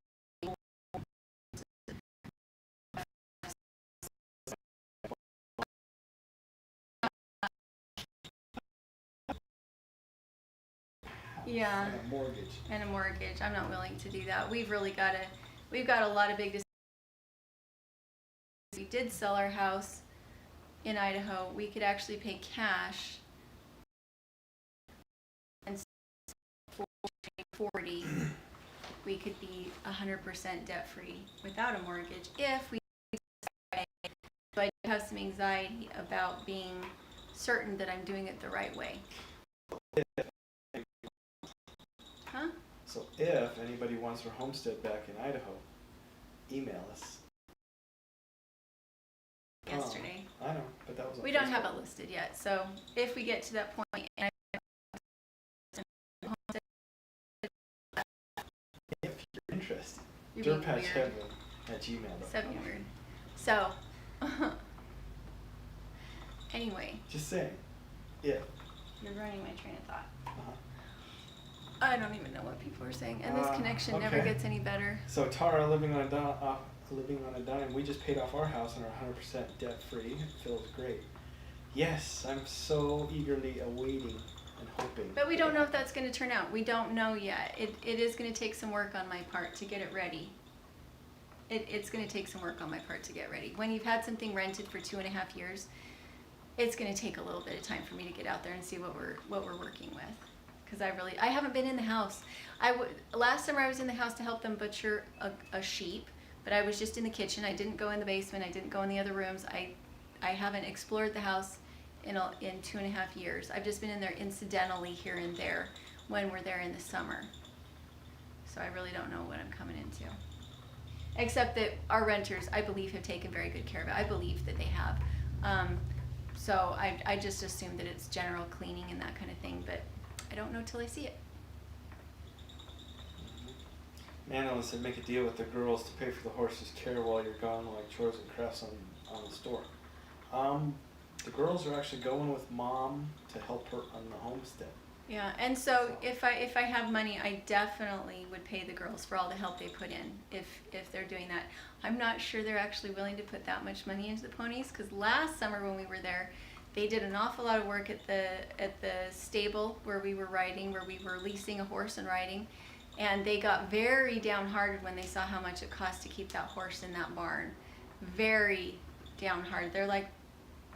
Speaker 1: Yeah.
Speaker 2: And a mortgage.
Speaker 1: And a mortgage. I'm not willing to do that. We've got a lot of big decisions. We did sell our house in Idaho. We could actually pay cash and 40. We could be 100% debt free without a mortgage if we. So I do have some anxiety about being certain that I'm doing it the right way. Huh?
Speaker 2: So if anybody wants their homestead back in Idaho, email us.
Speaker 1: Yesterday.
Speaker 2: I know, but that was on
Speaker 1: We don't
Speaker 2: Facebook.
Speaker 1: have it listed yet, so if we get to that point, and
Speaker 2: If you're interested,
Speaker 1: you're being weird.
Speaker 2: Dirtpatcheaven@gmail.com.
Speaker 1: So weird. So, anyway,
Speaker 2: Just saying, if.
Speaker 1: you're ruining my train of thought.
Speaker 2: Uh-huh.
Speaker 1: I don't even know what people are saying, and this connection never
Speaker 2: okay.
Speaker 1: gets any better.
Speaker 2: So Tara, living on a dime, we just paid off our house and are 100% debt free. It feels great. Yes, I'm so eagerly awaiting and hoping.
Speaker 1: But we don't know if that's going to turn out. We don't know yet. It is going to take some work on my part to get it ready. It's going to take some work on my part to get ready. When you've had something rented for 2.5 years, it's going to take a little bit of time for me to get out there and see what we're working with. Because I haven't been in the house. Last summer I was in the house to help them butcher a sheep, but I was just in the kitchen. I didn't go in the basement. I didn't go in the other rooms. I haven't explored the house in 2.5 years. I've just been in there incidentally here and there when we're there in the summer. So I really don't know what I'm coming into. Except that our renters, I believe, have taken very good care of it. I believe that they have. So I just assume that it's general cleaning and that kind of thing, but I don't know till I see it.
Speaker 2: Nana said make a deal with the girls to pay for the horses' care while you're gone, like chores and crafts on the store. The girls are actually going with Mom to help her on the homestead.
Speaker 1: Yeah, and so if I have money, I definitely would pay the girls for all the help they put in if they're doing that. I'm not sure they're actually willing to put that much money into the ponies, because last summer when we were there, they did an awful lot of work at the stable where we were riding, where we were leasing a horse and riding, and they got very downhearted when they saw how much it cost to keep that horse in that barn. Very downhearted. They're like,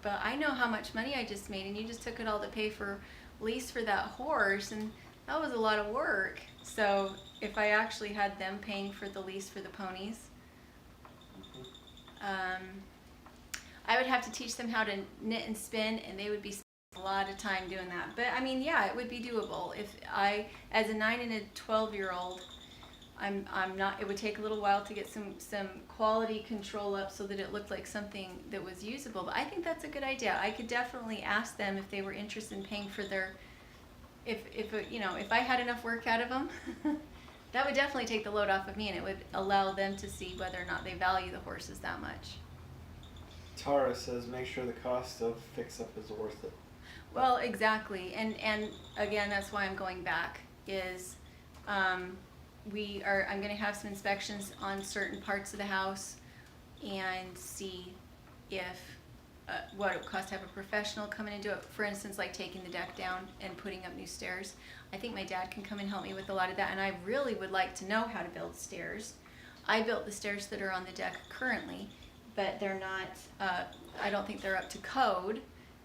Speaker 1: but I know how much money I just made, and you just took it all to pay for lease for that horse, and that was a lot of work. So if I actually had them paying for the lease for the ponies, I would have to teach them how to knit and spin, and they would be a lot of time doing that. But I mean, yeah, it would be doable. If I, as a 9 and a 12-year-old, I'm not, it would take a little while to get some quality control up so that it looked like something that was usable. But I think that's a good idea. I could definitely ask them if they were interested in paying for their, if you know, if I had enough work out of them, that would definitely take the load off of me, and it would allow them to see whether or not they value the horses that much.
Speaker 2: Tara says make sure the cost of fix-up is worth it.
Speaker 1: Well, exactly, and again, that's why I'm going back, is I'm going to have some inspections on certain parts of the house and see if, what it would cost to have a professional come in and do it. For instance, like taking the deck down and putting up new stairs. I think my dad can come and help me with a lot of that, and I really would like to know how to build stairs. I built the stairs that are on the deck currently, but they're not, I don't think they're up to code.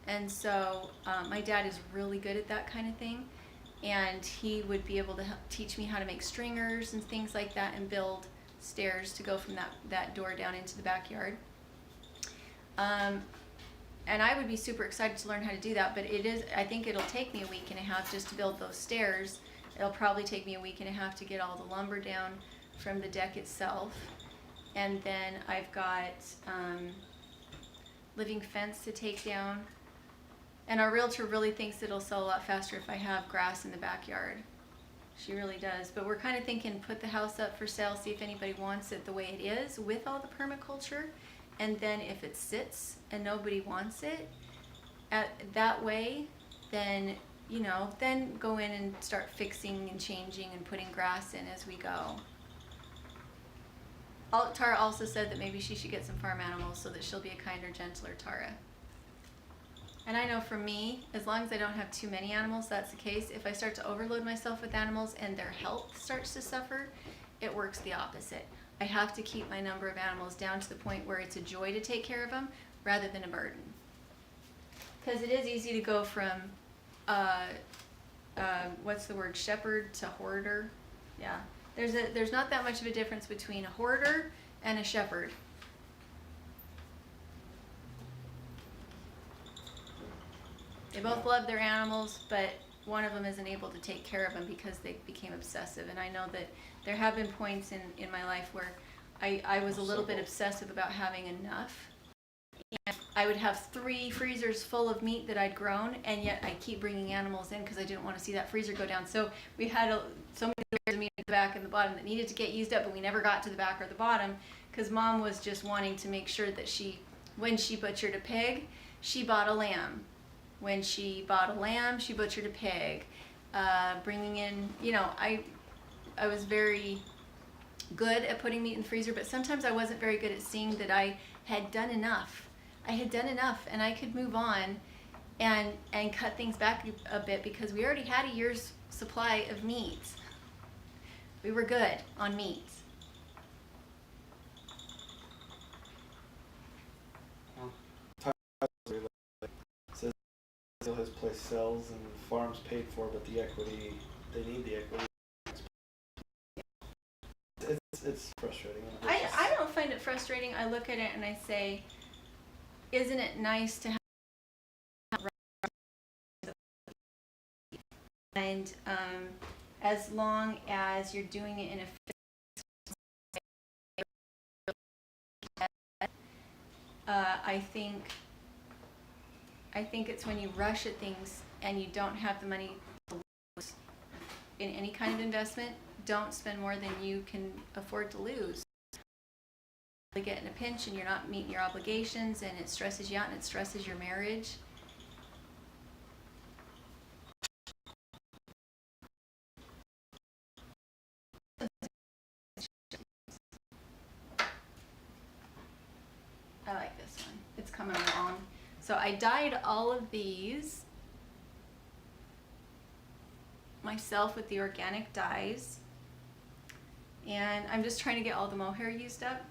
Speaker 1: And so my dad is really good at that kind of thing, and he would be able to teach me how to make stringers and things like that and build stairs to go from that door down into the backyard. And I would be super excited to learn how to do that, but I think it'll take me a week and a half just to build those stairs. It'll probably take me a week and a half to get all the lumber down from the deck itself. And then I've got living fence to take down. And our realtor really thinks it'll sell a lot faster if I have grass in the backyard. She really does. But we're kind of thinking put the house up for sale, see if anybody wants it the way it is with all the permaculture. And then if it sits and nobody wants it that way, then, you know, then go in and start fixing and changing and putting grass in as we go. Tara also said that maybe she should get some farm animals so that she'll be a kinder, gentler Tara. And I know for me, as long as I don't have too many animals, that's the case. If I start to overload myself with animals and their health starts to suffer, it works the opposite. I have to keep my number of animals down to the point where it's a joy to take care of them rather than a burden. Because it is easy to go from, what's the word, shepherd to hoarder. Yeah, there's not that much of a difference between a hoarder and a shepherd. They both love their animals, but one of them isn't able to take care of them because they became obsessive. And I know that there have been points in my life where I was a little bit obsessive about having enough. And I would have 3 freezers full of meat that I'd grown, and yet I keep bringing animals in because I didn't want to see that freezer go down. So we had so many layers of meat at the back and the bottom that needed to get used up, but we never got to the back or the bottom because Mom was just wanting to make sure that when she butchered a pig, she bought a lamb. When she bought a lamb, she butchered a pig. Bringing in, you know, I was very good at putting meat in the freezer, but sometimes I wasn't very good at seeing that I had done enough. I had done enough, and I could move on and cut things back a bit because we already had a year's supply of meat. We were good on meat.
Speaker 2: His place sells and the farm's paid for, but the equity, they need the equity. It's frustrating.
Speaker 1: I don't find it frustrating. I look at it and I say, isn't it nice to have and as long as you're doing it in a I think it's when you rush at things and you don't have the money to lose in any kind of investment. Don't spend more than you can afford to lose. You get in a pinch and you're not meeting your obligations, and it stresses you out and it stresses your marriage. I like this one. It's coming along. So I dyed all of these myself with the organic dyes. And I'm just trying to get all the mohair used up.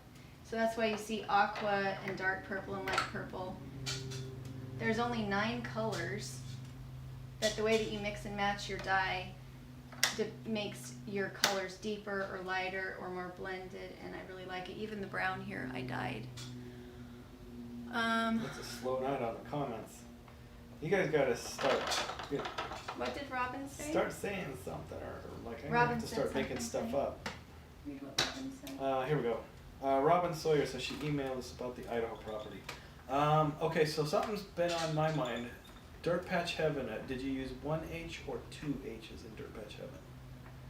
Speaker 1: So that's why you see aqua and dark purple and light purple. There's only 9 colors, but the way that you mix and match your dye makes your colors deeper or lighter or more blended, and I really like it. Even the brown here I dyed.
Speaker 2: It's a slow night on the comments. You guys gotta start.
Speaker 1: What did Robin say?
Speaker 2: Start saying something, or like I'm gonna
Speaker 1: Robin
Speaker 2: have to
Speaker 1: said
Speaker 2: start making
Speaker 1: something,
Speaker 2: stuff up.
Speaker 1: Read what Robin said.
Speaker 2: Here we go. Robin Sawyer says she emailed us about the Idaho property. Okay, so something's been on my mind. Dirtpatcheaven, did you use 1H or 2H's in Dirtpatcheaven?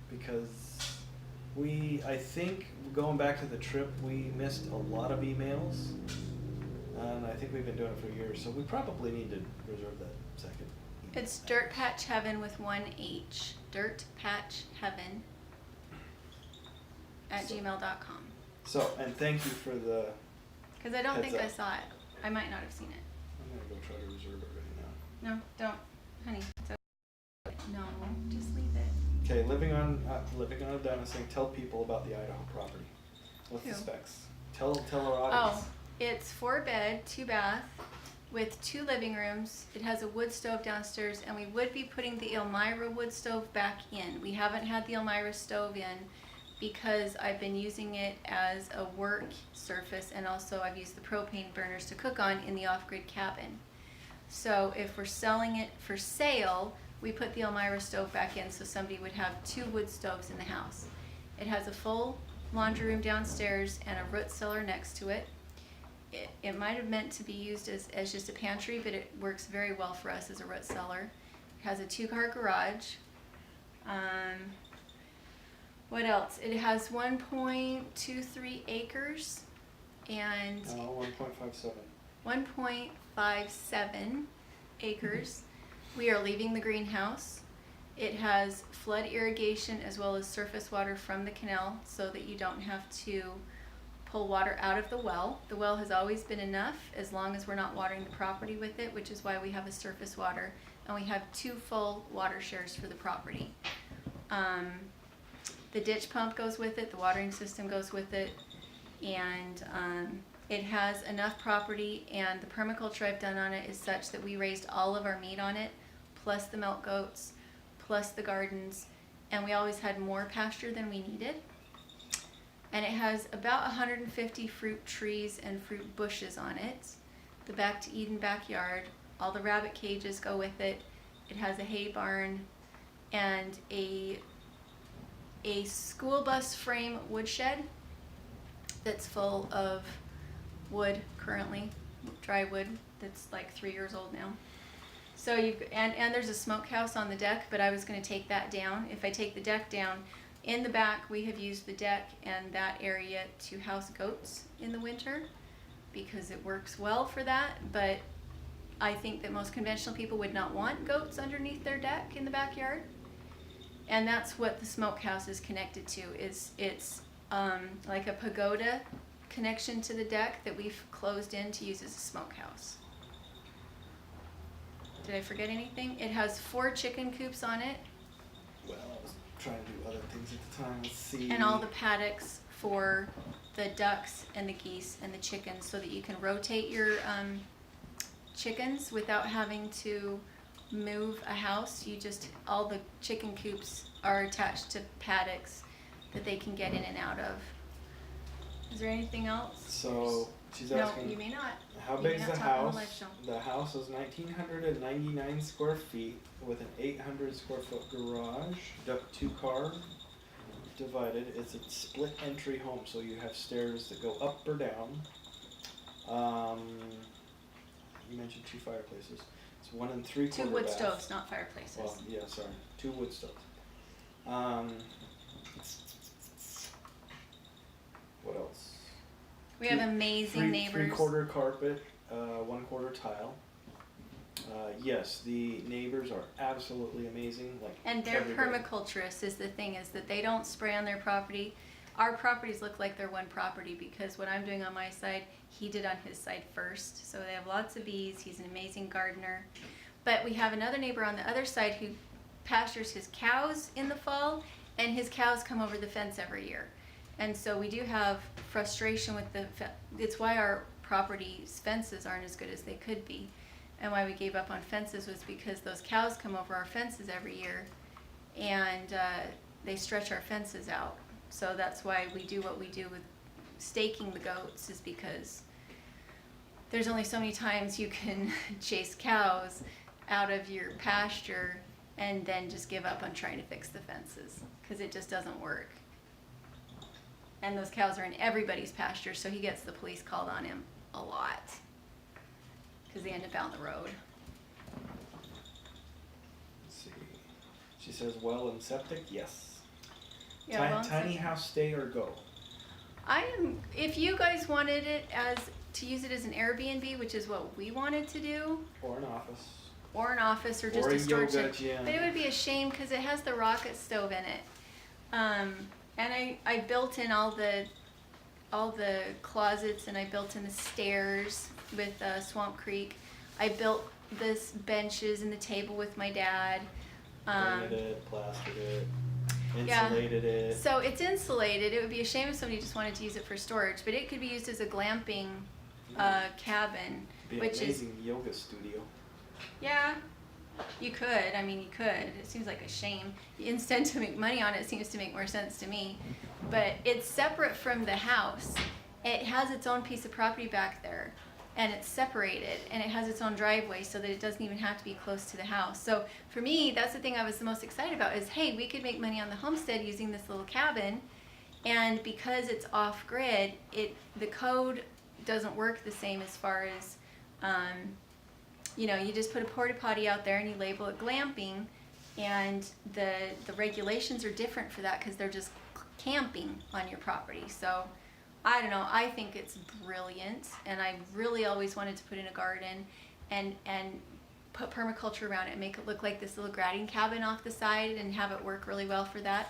Speaker 2: Because I think going back to the trip, we missed a lot of emails. And I think we've been doing it for years, so we probably need to reserve that second.
Speaker 1: It's Dirtpatcheaven with 1H. Dirtpatcheaven at gmail.com.
Speaker 2: So, and thank you for the.
Speaker 1: Because I don't
Speaker 2: Heads
Speaker 1: think I
Speaker 2: up.
Speaker 1: saw it. I might not have seen it.
Speaker 2: I'm gonna go try to reserve it right now.
Speaker 1: No, don't. Honey, it's okay. No, just leave it.
Speaker 2: Okay, living on a down is saying tell people about the Idaho property. What's the
Speaker 1: Who?
Speaker 2: specs? Tell our audience.
Speaker 1: Oh, it's 4-bed, 2-bath, with 2 living rooms. It has a wood stove downstairs, and we would be putting the Elmira wood stove back in. We haven't had the Elmira stove in because I've been using it as a work surface, and also I've used the propane burners to cook on in the off-grid cabin. So if we're selling it for sale, we put the Elmira stove back in so somebody would have 2 wood stoves in the house. It has a full laundry room downstairs and a root cellar next to it. It might have meant to be used as just a pantry, but it works very well for us as a root cellar. It has a 2-car garage. What else? It has 1.23 acres and
Speaker 2: 1.57.
Speaker 1: 1.57 acres. We are leaving the greenhouse. It has flood irrigation as well as surface water from the canal so that you don't have to pull water out of the well. The well has always been enough as long as we're not watering the property with it, which is why we have a surface water, and we have 2 full water shares for the property. The ditch pump goes with it, the watering system goes with it, and it has enough property, and the permaculture I've done on it is such that we raised all of our meat on it, plus the milk goats, plus the gardens, and we always had more pasture than we needed. And it has about 150 fruit trees and fruit bushes on it. The Back to Eden backyard, all the rabbit cages go with it. It has a hay barn and a school bus frame woodshed that's full of wood currently, dry wood that's like 3 years old now. So and there's a smokehouse on the deck, but I was going to take that down. If I take the deck down, in the back we have used the deck and that area to house goats in the winter because it works well for that, but I think that most conventional people would not want goats underneath their deck in the backyard. And that's what the smokehouse is connected to. It's like a pagoda connection to the deck that we've closed in to use as a smokehouse. Did I forget anything? It has 4 chicken coops on it.
Speaker 2: Well, I was trying to do other things at the time. Let's see.
Speaker 1: And all the paddocks for the ducks and the geese and the chickens so that you can rotate your chickens without having to move a house. All the chicken coops are attached to paddocks that they can get in and out of. Is there anything else?
Speaker 2: So she's asking.
Speaker 1: No, you may not.
Speaker 2: How
Speaker 1: You
Speaker 2: big
Speaker 1: may
Speaker 2: is
Speaker 1: not
Speaker 2: the
Speaker 1: talk on
Speaker 2: house?
Speaker 1: the live show.
Speaker 2: The house is 1,999 square feet with an 800 square foot garage, 2-car divided. It's a split entry home, so you have stairs that go up or down. You mentioned 2 fireplaces. It's 1 3/4
Speaker 1: 2 wood
Speaker 2: bath.
Speaker 1: stoves, not fireplaces.
Speaker 2: Well, yeah, sorry, 2 wood stoves. What else?
Speaker 1: We have amazing neighbors.
Speaker 2: 3/4 carpet, 1/4 tile. Yes, the neighbors are absolutely amazing.
Speaker 1: And they're
Speaker 2: everybody.
Speaker 1: permaculturists is the thing, is that they don't spray on their property. Our properties look like they're one property because what I'm doing on my side, he did on his side first. So they have lots of bees. He's an amazing gardener. But we have another neighbor on the other side who pastures his cows in the fall, and his cows come over the fence every year. And so we do have frustration with it's why our property's fences aren't as good as they could be. And why we gave up on fences was because those cows come over our fences every year and they stretch our fences out. So that's why we do what we do with staking the goats, is because there's only so many times you can chase cows out of your pasture and then just give up on trying to fix the fences because it just doesn't work. And those cows are in everybody's pasture, so he gets the police called on him a lot because they end up out on the road.
Speaker 2: Let's see. She says well and septic, yes.
Speaker 1: Yeah, well and
Speaker 2: tiny
Speaker 1: septic.
Speaker 2: house, stay or go.
Speaker 1: If you guys wanted it to use it as an Airbnb, which is what we wanted to do,
Speaker 2: Or an office.
Speaker 1: Or just
Speaker 2: Or a
Speaker 1: a storage
Speaker 2: yoga
Speaker 1: shed.
Speaker 2: gym.
Speaker 1: But it would be a shame because it has the rocket stove in it. And I built in all the closets, and I built in the stairs with Swamp Creek. I built this benches and the table with my dad.
Speaker 2: Painted it, plastered it, insulated it.
Speaker 1: So it's insulated. It would be a shame if somebody just wanted to use it for storage, but it could be used as a glamping cabin,
Speaker 2: It'd be
Speaker 1: which
Speaker 2: an
Speaker 1: is
Speaker 2: amazing yoga studio.
Speaker 1: yeah. You could. I mean, you could. It seems like a shame. Instead, to make money on it seems to make more sense to me. But it's separate from the house. It has its own piece of property back there, and it's separated, and it has its own driveway so that it doesn't even have to be close to the house. So for me, that's the thing I was the most excited about is, hey, we could make money on the homestead using this little cabin, and because it's off-grid, the code doesn't work the same as far as you just put a porta potty out there and you label it glamping, and the regulations are different for that because they're just camping on your property. So I don't know, I think it's brilliant, and I really always wanted to put in a garden and put permaculture around it and make it look like this little grading cabin off the side and have it work really well for that.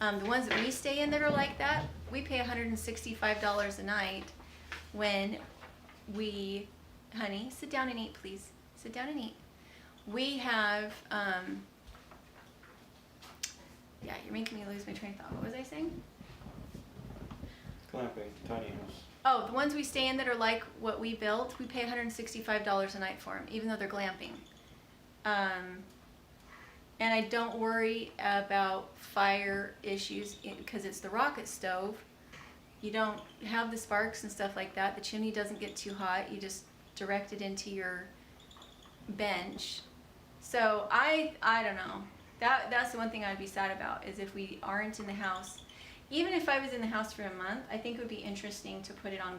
Speaker 1: The ones that we stay in that are like that, we pay $165 a night when we, honey, sit down and eat, please. Sit down and eat. We have, yeah, you're making me lose my train of thought. What was I saying?
Speaker 2: Glamping, tiny house.
Speaker 1: Oh, the ones we stay in that are like what we built, we pay $165 a night for them, even though they're glamping. And I don't worry about fire issues because it's the rocket stove. You don't have the sparks and stuff like that. The chimney doesn't get too hot. You just direct it into your bench. So I don't know. That's the one thing I'd be sad about is if we aren't in the house. Even if I was in the house for a month, I think it would be interesting to put it on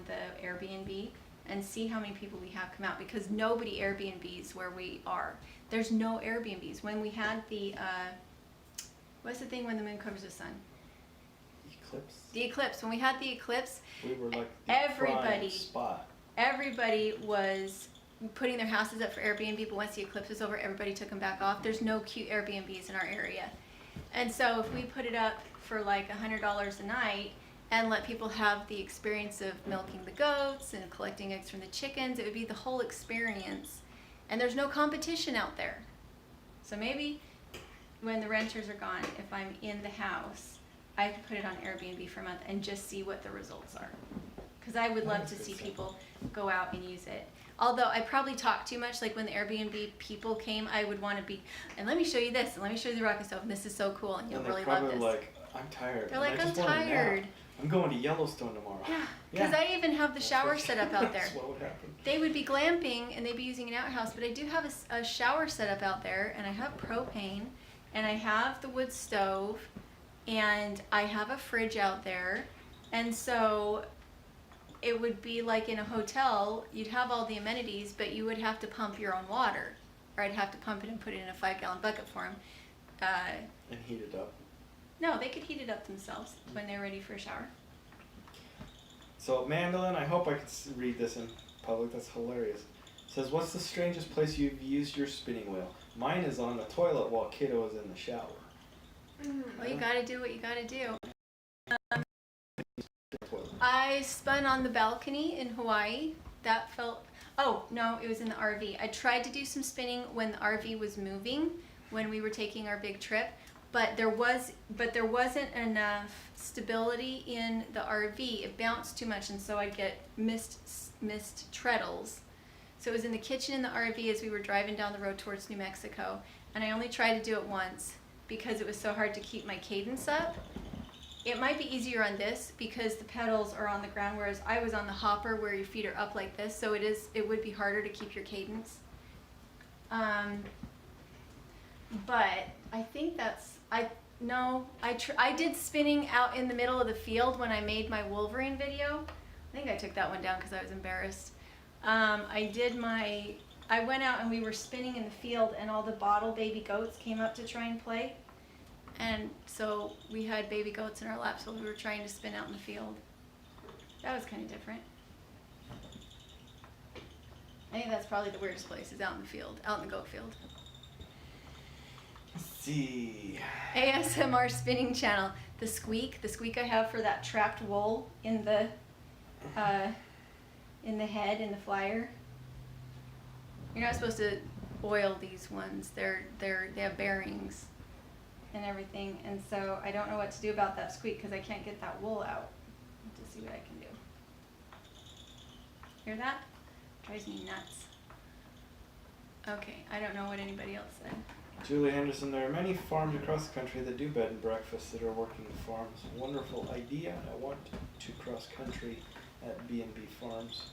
Speaker 1: the Airbnb and see how many people we have come out, because nobody Airbnbs where we are. There's no Airbnbs. When we had the what's the thing when the moon covers the sun?
Speaker 2: Eclipse.
Speaker 1: The eclipse. When we had the eclipse,
Speaker 2: We were like the prime spot.
Speaker 1: Everybody was putting their houses up for Airbnb, but once the eclipse was over, everybody took them back off. There's no cute Airbnbs in our area. And so if we put it up for like $100 a night and let people have the experience of milking the goats and collecting eggs from the chickens, it would be the whole experience. And there's no competition out there. So maybe when the renters are gone, if I'm in the house, I could put it on Airbnb for a month and just see what the results are. Because I would love to see people go out and use it. Although I probably talk too much, like when the Airbnb people came, I would want to be, and let me show you this, and let me show you the rocket stove, and this is so cool, and you'll really love this.
Speaker 2: And they're probably like, I'm tired.
Speaker 1: They're like, I'm tired.
Speaker 2: I'm going to Yellowstone tomorrow.
Speaker 1: Yeah, because I even have the shower set up out there.
Speaker 2: That's what would happen.
Speaker 1: They would be glamping, and they'd be using an outhouse, but I do have a shower set up out there, and I have propane, and I have the wood stove, and I have a fridge out there, and so it would be like in a hotel. You'd have all the amenities, but you would have to pump your own water, or I'd have to pump it and put it in a 5-gallon bucket for them.
Speaker 2: And heat it up.
Speaker 1: No, they could heat it up themselves when they're ready for a shower.
Speaker 2: So Mandolin, I hope I can read this in public. That's hilarious. It says, what's the strangest place you've used your spinning wheel? Mine is on the toilet while kiddo is in the shower.
Speaker 1: Well, you gotta do what you gotta do. I spun on the balcony in Hawaii. That felt, oh no, it was in the RV. I tried to do some spinning when the RV was moving, when we were taking our big trip, but there wasn't enough stability in the RV. It bounced too much, and so I'd get missed treadles. So it was in the kitchen in the RV as we were driving down the road towards New Mexico, and I only tried to do it once because it was so hard to keep my cadence up. It might be easier on this because the pedals are on the ground, whereas I was on the hopper where your feet are up like this, so it would be harder to keep your cadence. But I think that's, I did spinning out in the middle of the field when I made my Wolverine video. I think I took that one down because I was embarrassed. I went out and we were spinning in the field and all the bottle baby goats came up to try and play. And so we had baby goats in our laps while we were trying to spin out in the field. That was kind of different. I think that's probably the weirdest place, is out in the field, out in the goat field.
Speaker 2: Let's see.
Speaker 1: ASMR spinning channel. The squeak I have for that trapped wool in the head, in the flyer. You're not supposed to oil these ones. They have bearings and everything, and so I don't know what to do about that squeak because I can't get that wool out. To see what I can do. Hear that? Drives me nuts. Okay, I don't know what anybody else said.
Speaker 2: Julie Henderson, there are many farms across the country that do bed and breakfasts that are working farms. Wonderful idea. I want to cross country at B&B Farms.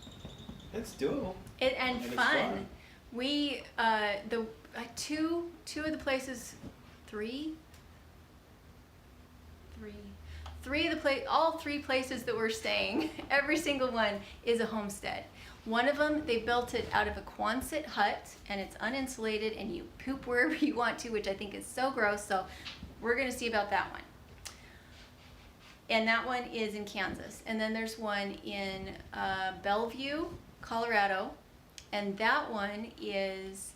Speaker 2: It's doable.
Speaker 1: And fun. We two of the places, all three places that we're staying, every single one is a homestead. One of them, they built it out of a Quonset hut, and it's uninsulated, and you poop wherever you want to, which I think is so gross, so we're going to see about that one. And that one is in Kansas. And then there's one in Bellevue, Colorado, and that one is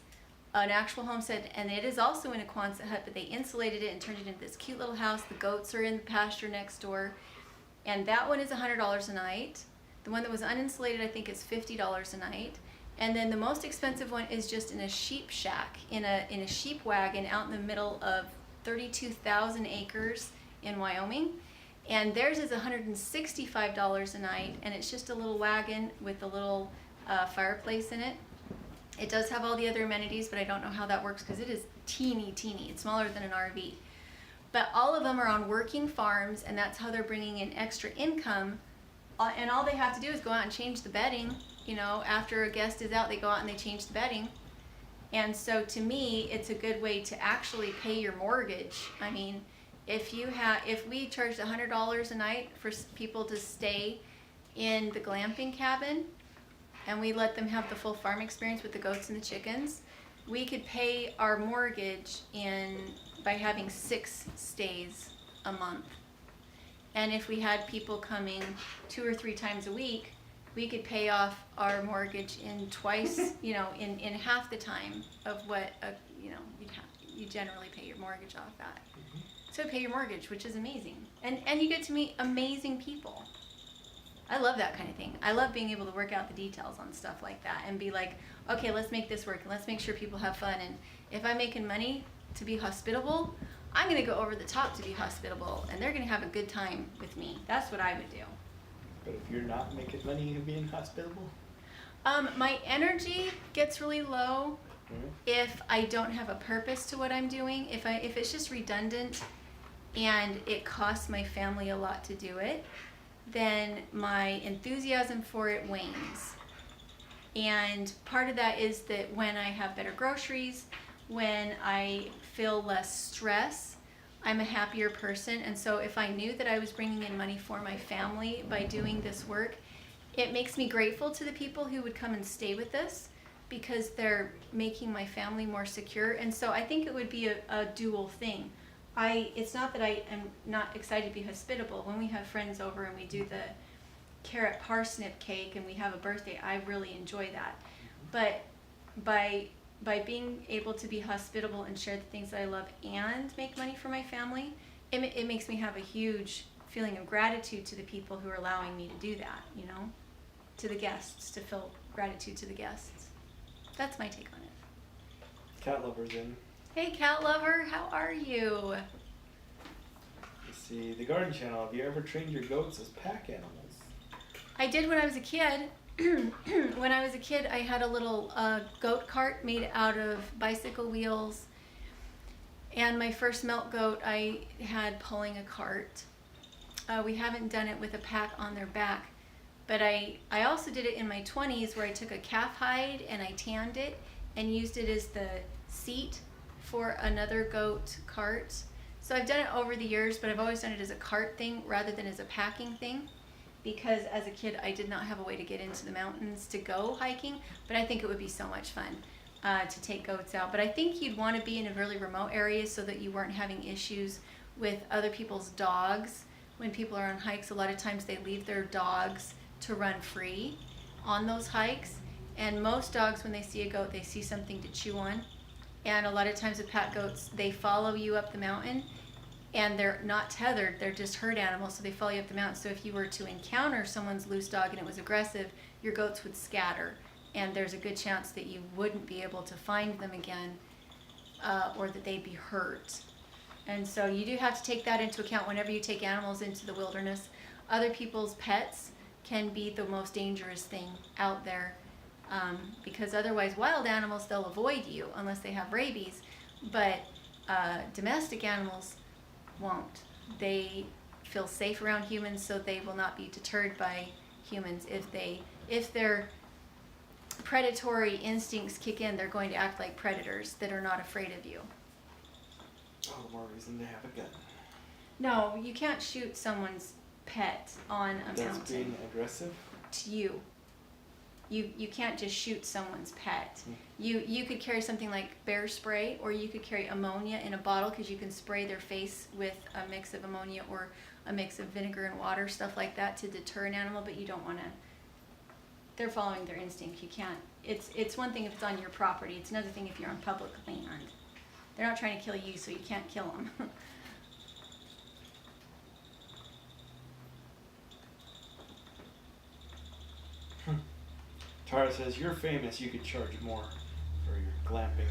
Speaker 1: an actual homestead, and it is also in a Quonset hut, but they insulated it and turned it into this cute little house. The goats are in the pasture next door, and that one is $100 a night. The one that was uninsulated, I think, is $50 a night. And then the most expensive one is just in a sheep shack, in a sheep wagon out in the middle of 32,000 acres in Wyoming. And theirs is $165 a night, and it's just a little wagon with a little fireplace in it. It does have all the other amenities, but I don't know how that works because it is teeny. It's smaller than an RV. But all of them are on working farms, and that's how they're bringing in extra income. And all they have to do is go out and change the bedding. You know, after a guest is out, they go out and they change the bedding. And so to me, it's a good way to actually pay your mortgage. I mean, if we charged $100 a night for people to stay in the glamping cabin, and we let them have the full farm experience with the goats and the chickens, we could pay our mortgage by having 6 stays a month. And if we had people coming 2 or 3 times a week, we could pay off our mortgage in twice, in half the time of what you generally pay your mortgage off at. Mm-hmm. So pay your mortgage, which is amazing, and you get to meet amazing people. I love that kind of thing. I love being able to work out the details on stuff like that and be like, okay, let's make this work and let's make sure people have fun. And if I'm making money to be hospitable, I'm going to go over the top to be hospitable, and they're going to have a good time with me. That's what I would do.
Speaker 2: But if you're not making money and being hospitable?
Speaker 1: My energy gets really low if I don't have a purpose to what I'm doing. If it's just redundant and it costs my family a lot to do it, then my enthusiasm for it wanes. And part of that is that when I have better groceries, when I feel less stress, I'm a happier person. And so if I knew that I was bringing in money for my family by doing this work, it makes me grateful to the people who would come and stay with us because they're making my family more secure. And so I think it would be a dual thing. It's not that I am not excited to be hospitable. When we have friends over and we do the carrot parsnip cake and we have a birthday, I really enjoy that. But by being able to be hospitable and share the things that I love and make money for my family, it makes me have a huge feeling of gratitude to the people who are allowing me to do that, to the guests, to feel gratitude to the guests. That's my take on it.
Speaker 2: Cat lover's in.
Speaker 1: Hey, cat lover, how are you?
Speaker 2: Let's see, the Garden Channel. Have you ever trained your goats as pack animals?
Speaker 1: I did when I was a kid. When I was a kid, I had a little goat cart made out of bicycle wheels. And my first milk goat, I had pulling a cart. We haven't done it with a pack on their back. But I also did it in my 20s where I took a calf hide and I tanned it and used it as the seat for another goat cart. So I've done it over the years, but I've always done it as a cart thing rather than as a packing thing, because as a kid I did not have a way to get into the mountains to go hiking, but I think it would be so much fun to take goats out. But I think you'd want to be in a really remote area so that you weren't having issues with other people's dogs. When people are on hikes, a lot of times they leave their dogs to run free on those hikes, and most dogs, when they see a goat, they see something to chew on. And a lot of times with pack goats, they follow you up the mountain, and they're not tethered, they're just herd animals, so they follow you up the mountain. So if you were to encounter someone's loose dog and it was aggressive, your goats would scatter, and there's a good chance that you wouldn't be able to find them again, or that they'd be hurt. And so you do have to take that into account whenever you take animals into the wilderness. Other people's pets can be the most dangerous thing out there, because otherwise wild animals, they'll avoid you unless they have rabies, but domestic animals won't. They feel safe around humans, so they will not be deterred by humans. If their predatory instincts kick in, they're going to act like predators that are not afraid of you.
Speaker 2: All the more reason to have a gun.
Speaker 1: No, you can't shoot someone's pet on a
Speaker 2: That's
Speaker 1: mountain.
Speaker 2: being aggressive?
Speaker 1: To you. You can't just shoot someone's pet. You could carry something like bear spray, or you could carry ammonia in a bottle, because you can spray their face with a mix of ammonia or a mix of vinegar and water, stuff like that, to deter an animal. But you don't want to. They're following their instinct. You can't. It's one thing if it's on your property. It's another thing if you're on public land. They're not trying to kill you, so you can't kill them.
Speaker 2: Tara says, you're famous, you could charge more for your glamping.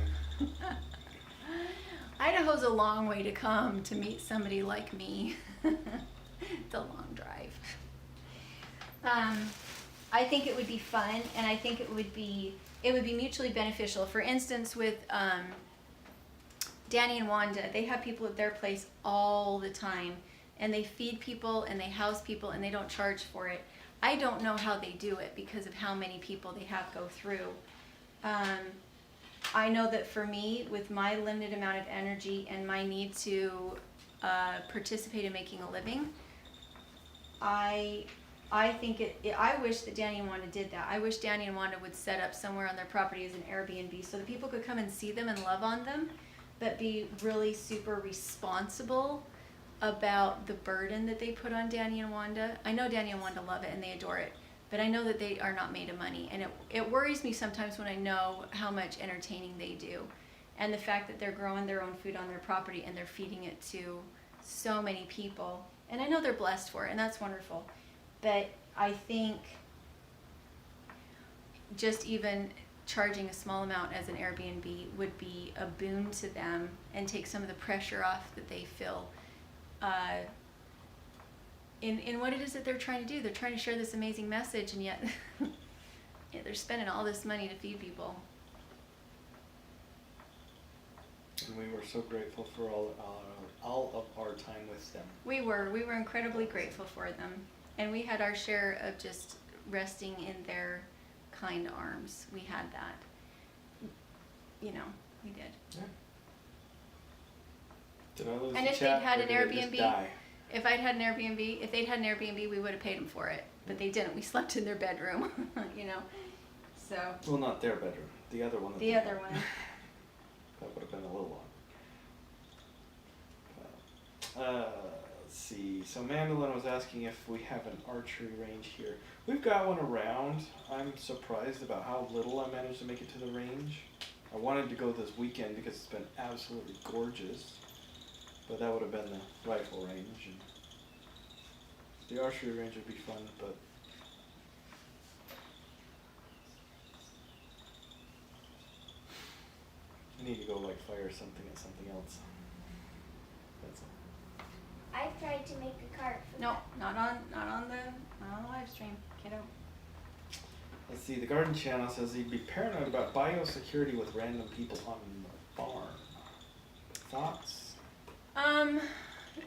Speaker 1: Idaho's a long way to come to meet somebody like me. It's a long drive. I think it would be fun, and I think it would be mutually beneficial. For instance, with Danny and Wanda, they have people at their place all the time, and they feed people and they house people, and they don't charge for it. I don't know how they do it because of how many people they have go through. I know that for me, with my limited amount of energy and my need to participate in making a living, I think I wish that Danny and Wanda did that. I wish Danny and Wanda would set up somewhere on their property as an Airbnb so that people could come and see them and love on them, but be really super responsible about the burden that they put on Danny and Wanda. I know Danny and Wanda love it and they adore it, but I know that they are not made of money, and it worries me sometimes when I know how much entertaining they do, and the fact that they're growing their own food on their property and they're feeding it to so many people. And I know they're blessed for it, and that's wonderful, but I think just even charging a small amount as an Airbnb would be a boon to them and take some of the pressure off that they feel in what it is that they're trying to do. They're trying to share this amazing message, and yet they're spending all this money to feed people.
Speaker 2: And we were so grateful for all of our time with them.
Speaker 1: We were incredibly grateful for them, and we had our share of just resting in their kind arms. We had that. You know, we did.
Speaker 2: Yeah. Did I lose
Speaker 1: And
Speaker 2: the
Speaker 1: if
Speaker 2: chat,
Speaker 1: they'd had
Speaker 2: or
Speaker 1: an
Speaker 2: did it just
Speaker 1: Airbnb,
Speaker 2: die?
Speaker 1: if they'd had an Airbnb, we would have paid them for it, but they didn't. We slept in their bedroom, you know. So.
Speaker 2: Well, not their bedroom. The other one.
Speaker 1: The other one.
Speaker 2: That would have been a little long. Let's see. So Mandolin was asking if we have an archery range here. We've got one around. I'm surprised about how little I managed to make it to the range. I wanted to go this weekend because it's been absolutely gorgeous, but that would have been the rifle range. And the archery range would be fun, but I need to go like fire something at something else. That's all.
Speaker 3: I've tried to make a cart for
Speaker 1: No, not on the live stream, kiddo.
Speaker 2: Let's see, the Garden Channel says he'd be paranoid about biosecurity with random people on the farm. Thoughts?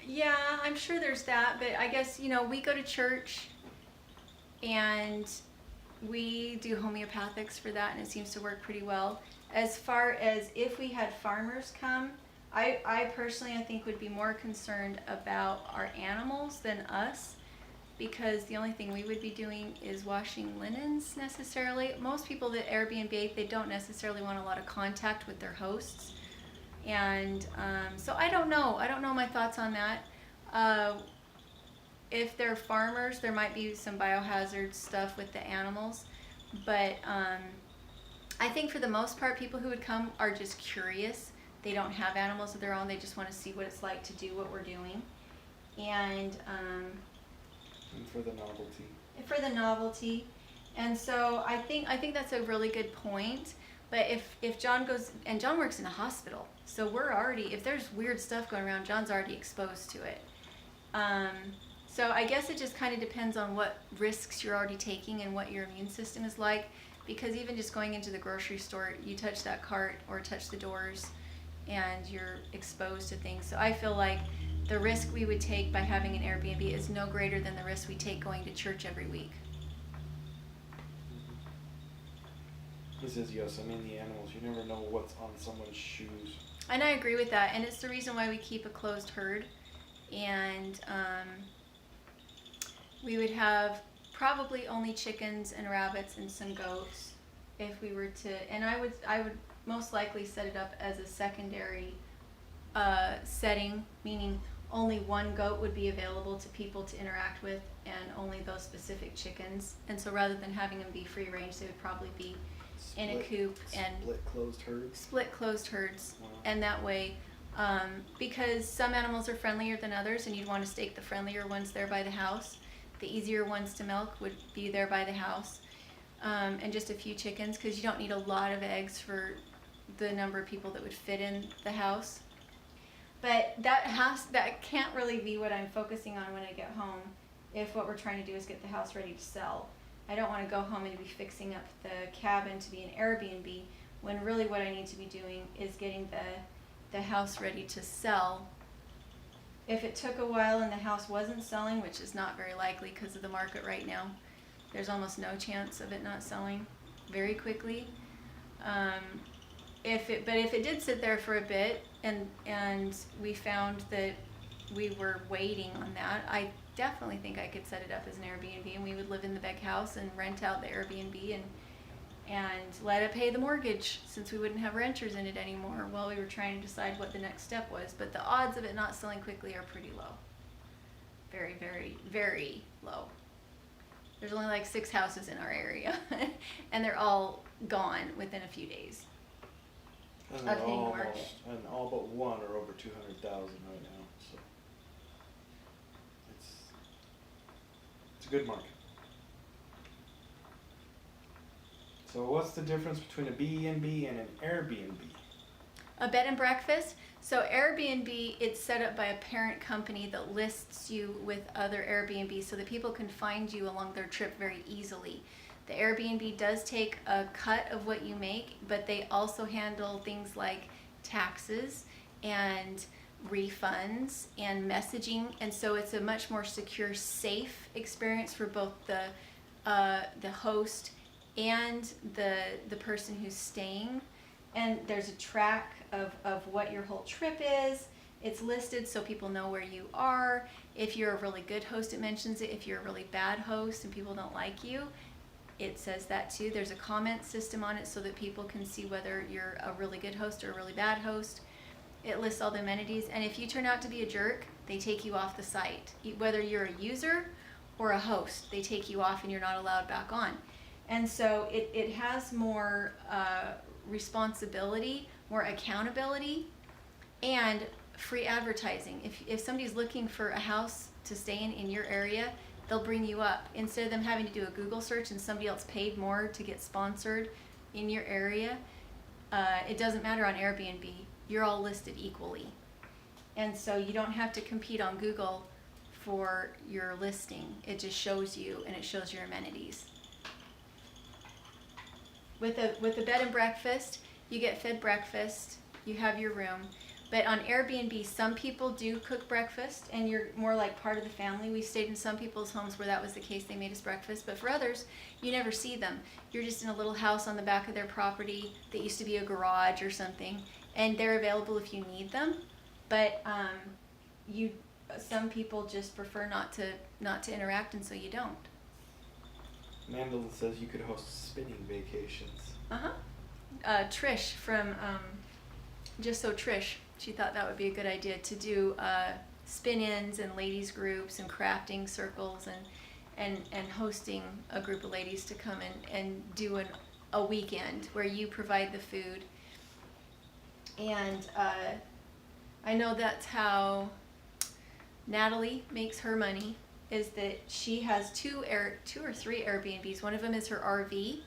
Speaker 1: Yeah, I'm sure there's that, but I guess, you know, we go to church, and we do homeopathics for that, and it seems to work pretty well. As far as if we had farmers come, I personally, I think, would be more concerned about our animals than us, because the only thing we would be doing is washing linens necessarily. Most people that Airbnb, they don't necessarily want a lot of contact with their hosts. And so I don't know my thoughts on that. If they're farmers, there might be some biohazard stuff with the animals, but I think for the most part, people who would come are just curious. They don't have animals of their own. They just want to see what it's like to do what we're doing. And
Speaker 2: for the novelty.
Speaker 1: For the novelty. And so I think that's a really good point. But if John goes, and John works in a hospital, so we're already, if there's weird stuff going around, John's already exposed to it. So I guess it just kind of depends on what risks you're already taking and what your immune system is like. Because even just going into the grocery store, you touch that cart or touch the doors and you're exposed to things. So I feel like the risk we would take by having an Airbnb is no greater than the risk we take going to church every week.
Speaker 2: He says, yes, I mean the animals. You never know what's on someone's shoes.
Speaker 1: And I agree with that. And it's the reason why we keep a closed herd. And we would have probably only chickens and rabbits and some goats if we were to, and I would most likely set it up as a secondary setting, meaning only one goat would be available to people to interact with and only those specific chickens. And so rather than having them be free range, they would probably be in a coop and split closed herds.
Speaker 2: Wow.
Speaker 1: And that way, because some animals are friendlier than others and you'd want to stake the friendlier ones there by the house. The easier ones to milk would be there by the house, and just a few chickens, because you don't need a lot of eggs for the number of people that would fit in the house. But that can't really be what I'm focusing on when I get home, if what we're trying to do is get the house ready to sell. I don't want to go home and be fixing up the cabin to be an Airbnb, when really what I need to be doing is getting the house ready to sell. If it took a while and the house wasn't selling, which is not very likely because of the market right now, there's almost no chance of it not selling very quickly. But if it did sit there for a bit and we found that we were waiting on that, I definitely think I could set it up as an Airbnb, and we would live in the big house and rent out the Airbnb and let it pay the mortgage, since we wouldn't have renters in it anymore while we were trying to decide what the next step was. But the odds of it not selling quickly are pretty low. Very, very, very low. There's only like 6 houses in our area and they're all gone within a few days.
Speaker 2: And
Speaker 1: Of hitting the market.
Speaker 2: and all but one are over 200,000 right now. So it's a good market. So what's the difference between a B&B and an Airbnb?
Speaker 1: A bed and breakfast. So Airbnb, it's set up by a parent company that lists you with other Airbnbs so that people can find you along their trip very easily. The Airbnb does take a cut of what you make, but they also handle things like taxes and refunds and messaging, and so it's a much more secure, safe experience for both the host and the person who's staying. And there's a track of what your whole trip is. It's listed so people know where you are. If you're a really good host, it mentions it. If you're a really bad host and people don't like you, it says that too. There's a comment system on it so that people can see whether you're a really good host or a really bad host. It lists all the amenities, and if you turn out to be a jerk, they take you off the site. Whether you're a user or a host, they take you off and you're not allowed back on. And so it has more responsibility, more accountability, and free advertising. If somebody's looking for a house to stay in your area, they'll bring you up. Instead of them having to do a Google search and somebody else paid more to get sponsored in your area, it doesn't matter on Airbnb. You're all listed equally. And so you don't have to compete on Google for your listing. It just shows you, and it shows your amenities. With a bed and breakfast, you get fed breakfast, you have your room. But on Airbnb, some people do cook breakfast and you're more like part of the family. We stayed in some people's homes where that was the case. They made us breakfast. But for others, you never see them. You're just in a little house on the back of their property that used to be a garage or something. And they're available if you need them. But some people just prefer not to interact, and so you don't.
Speaker 2: Mandel says you could host spinning vacations.
Speaker 1: Trish from Just So Trish, she thought that would be a good idea to do spin-ins and ladies groups and crafting circles and hosting a group of ladies to come and do a weekend where you provide the food. And I know that's how Natalie makes her money, is that she has two or three Airbnbs. One of them is her RV,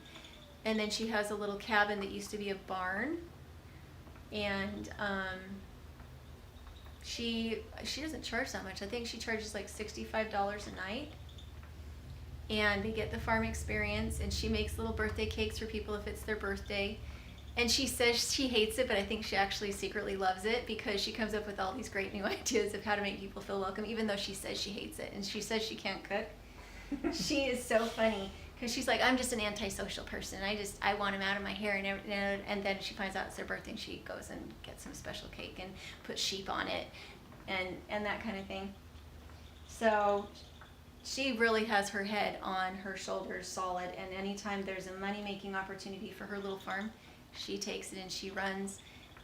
Speaker 1: and then she has a little cabin that used to be a barn. And she doesn't charge that much. I think she charges like $65 a night. And they get the farm experience, and she makes little birthday cakes for people if it's their birthday. And she says she hates it, but I think she actually secretly loves it because she comes up with all these great new ideas of how to make people feel welcome, even though she says she hates it and she says she can't cook. She is so funny because she's like, I'm just an antisocial person. I want them out of my hair. And then she finds out it's their birthday and she goes and gets some special cake and puts sheep on it and that kind of thing. So she really has her head on her shoulders solid, and anytime there's a money-making opportunity for her little farm, she takes it and she runs,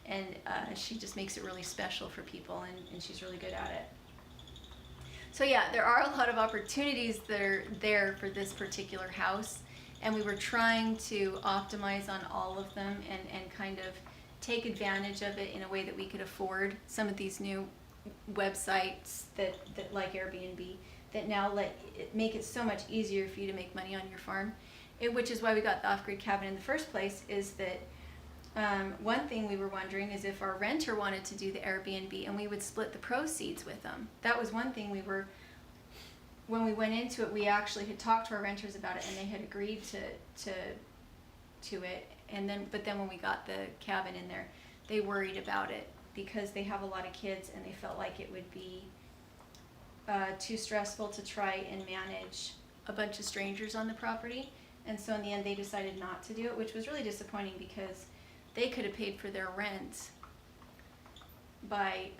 Speaker 1: and she just makes it really special for people, and she's really good at it. So yeah, there are a lot of opportunities that are there for this particular house, and we were trying to optimize on all of them and kind of take advantage of it in a way that we could afford some of these new websites that like Airbnb that now make it so much easier for you to make money on your farm. Which is why we got the off-grid cabin in the first place, is that one thing we were wondering is if our renter wanted to do the Airbnb and we would split the proceeds with them. That was one thing when we went into it, we actually had talked to our renters about it and they had agreed to it. But then when we got the cabin in there, they worried about it because they have a lot of kids and they felt like it would be too stressful to try and manage a bunch of strangers on the property. And so in the end, they decided not to do it, which was really disappointing because they could have paid for their rent by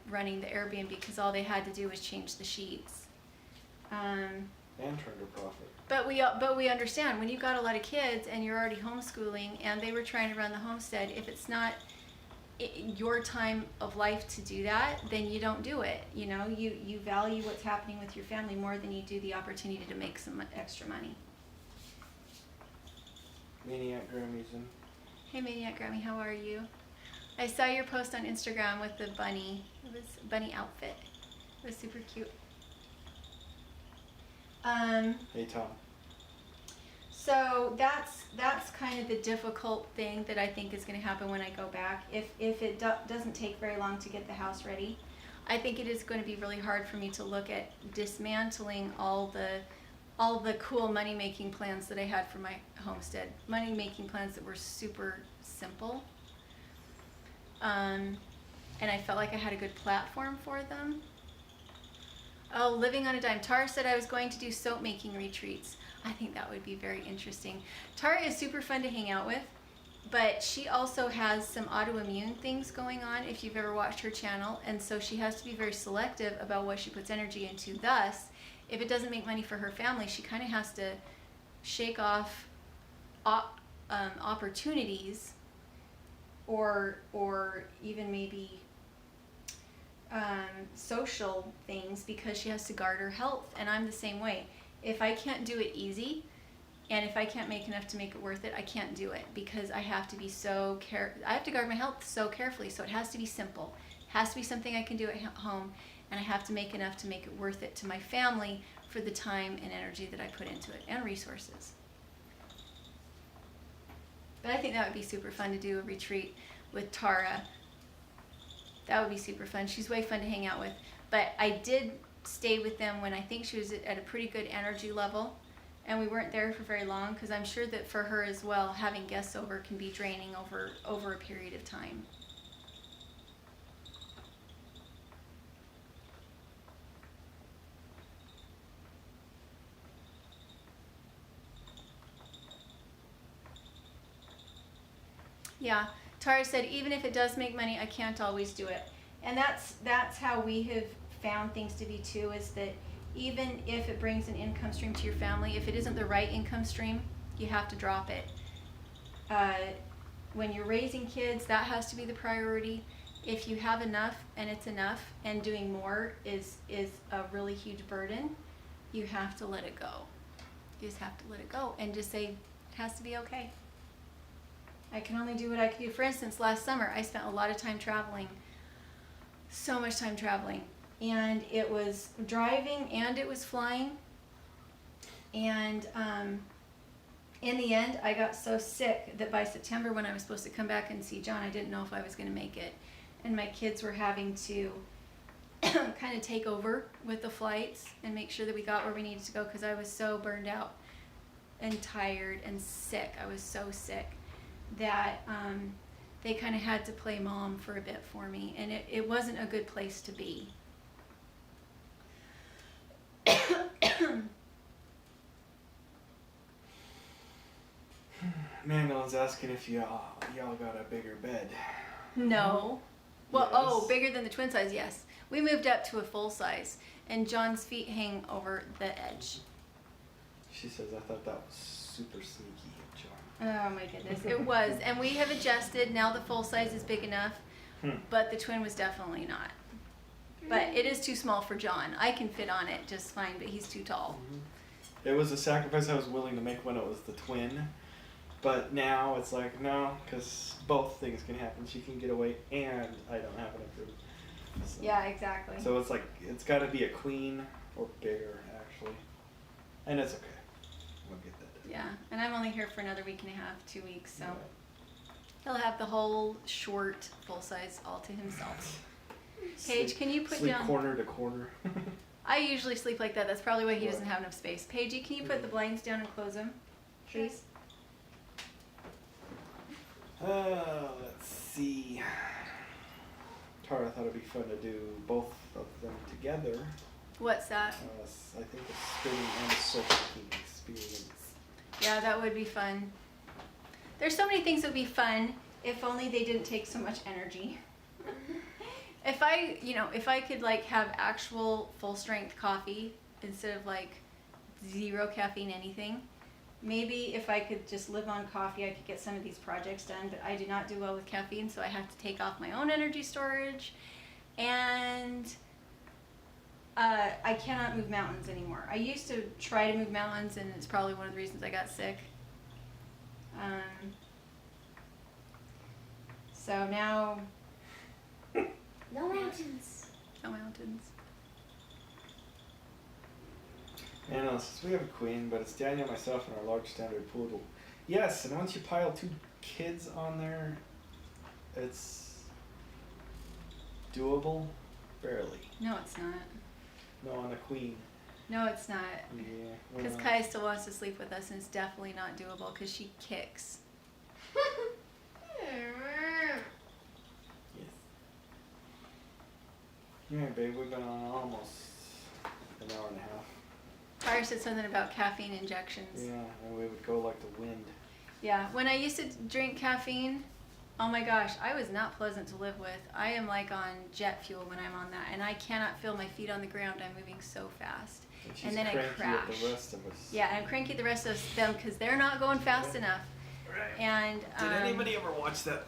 Speaker 1: running the Airbnb, because all they had to do was change the sheets.
Speaker 2: And turned a profit.
Speaker 1: But we understand when you've got a lot of kids and you're already homeschooling and they were trying to run the homestead, if it's not your time of life to do that, then you don't do it. You know, you value what's happening with your family more than you do the opportunity to make some extra money.
Speaker 2: Maniac Grammy's in.
Speaker 1: Hey Maniac Grammy, how are you? I saw your post on Instagram with the bunny. It was a bunny outfit. It was super cute.
Speaker 2: Hey Tom.
Speaker 1: So that's kind of the difficult thing that I think is going to happen when I go back. If it doesn't take very long to get the house ready, I think it is going to be really hard for me to look at dismantling all the cool money-making plans that I had for my homestead. Money-making plans that were super simple. And I felt like I had a good platform for them. Oh, living on a dime. Tara said I was going to do soap-making retreats. I think that would be very interesting. Tara is super fun to hang out with, but she also has some autoimmune things going on, if you've ever watched her channel, and so she has to be very selective about what she puts energy into. Thus, if it doesn't make money for her family, she kind of has to shake off opportunities or even maybe social things, because she has to guard her health. And I'm the same way. If I can't do it easy, and if I can't make enough to make it worth it, I can't do it, because I have to be I have to guard my health so carefully. So it has to be simple. It has to be something I can do at home, and I have to make enough to make it worth it to my family for the time and energy that I put into it, and resources. But I think that would be super fun to do a retreat with Tara. That would be super fun. She's way fun to hang out with. But I did stay with them when I think she was at a pretty good energy level, and we weren't there for very long, because I'm sure that for her as well, having guests over can be draining over a period of time. Yeah, Tara said even if it does make money, I can't always do it. And that's how we have found things to be too, is that even if it brings an income stream to your family, if it isn't the right income stream, you have to drop it. When you're raising kids, that has to be the priority. If you have enough and it's enough and doing more is a really huge burden, you have to let it go. You just have to let it go and just say it has to be okay. I can only do what I can do. For instance, last summer I spent a lot of time traveling, so much time traveling, and it was driving and it was flying, and in the end I got so sick that by September, when I was supposed to come back and see John, I didn't know if I was going to make it, and my kids were having to kind of take over with the flights and make sure that we got where we needed to go, because I was so burned out and tired and sick. I was so sick that they kind of had to play mom for a bit for me, and it wasn't a good place to be.
Speaker 2: Manuel's asking if y'all got a bigger bed.
Speaker 1: No. Well,
Speaker 2: Yes.
Speaker 1: oh, bigger than the twin size, yes. We moved up to a full size, and John's feet hang over the edge.
Speaker 2: She says, I thought that was super sneaky, John.
Speaker 1: Oh my goodness, it was. And we have adjusted. Now the full size is big enough, but the twin was definitely not. But it is too small for John. I can fit on it just fine, but he's too tall.
Speaker 2: It was a sacrifice I was willing to make when it was the twin. But now it's like, no, because both things can happen. She can get away and I don't have enough room. So,
Speaker 1: Yeah, exactly.
Speaker 2: So it's like, it's got to be a queen or bigger, actually. And it's okay. We'll get that done.
Speaker 1: Yeah, and I'm only here for another week and a half, 2 weeks, so
Speaker 2: Yeah.
Speaker 1: he'll have the whole short full size all to himself. Paige, can you put
Speaker 2: Sleep
Speaker 1: down...
Speaker 2: corner to corner.
Speaker 1: I usually sleep like that. That's probably why he doesn't have enough space. Paigey, can you put the blinds down and close them, please?
Speaker 2: Let's see. Tara thought it'd be fun to do both of them together.
Speaker 1: What's that?
Speaker 2: I think a spinning and a soaking experience.
Speaker 1: Yeah, that would be fun. There's so many things that would be fun if only they didn't take so much energy. If I could like have actual full strength coffee instead of like 0 caffeine anything, maybe if I could just live on coffee, I could get some of these projects done, but I do not do well with caffeine, so I have to take off my own energy storage, and I cannot move mountains anymore. I used to try to move mountains, and it's probably one of the reasons I got sick. So now...
Speaker 3: No mountains.
Speaker 1: No mountains.
Speaker 2: Anna says, we have a queen, but it's Daniel, myself, and our large standard poodle. Yes, and once you pile 2 kids on there, it's doable? Barely.
Speaker 1: No, it's not.
Speaker 2: No, on a queen.
Speaker 1: No, it's not.
Speaker 2: Yeah. why
Speaker 1: Because
Speaker 2: not?
Speaker 1: Kai still wants to sleep with us, and it's definitely not doable because she kicks.
Speaker 2: Yes. Yeah, babe, we've been on almost an hour and a half.
Speaker 1: Tara said something about caffeine injections.
Speaker 2: Yeah, and we would go like the wind.
Speaker 1: Yeah, when I used to drink caffeine, oh my gosh, I was not pleasant to live with. I am like on jet fuel when I'm on that, and I cannot feel my feet on the ground. I'm moving so fast.
Speaker 2: And she's
Speaker 1: And then I
Speaker 2: cranky
Speaker 1: crash.
Speaker 2: at the rest of us.
Speaker 1: Yeah, I'm cranky at the rest of them because they're not going fast enough.
Speaker 2: Right.
Speaker 1: And
Speaker 2: Did anybody ever watch that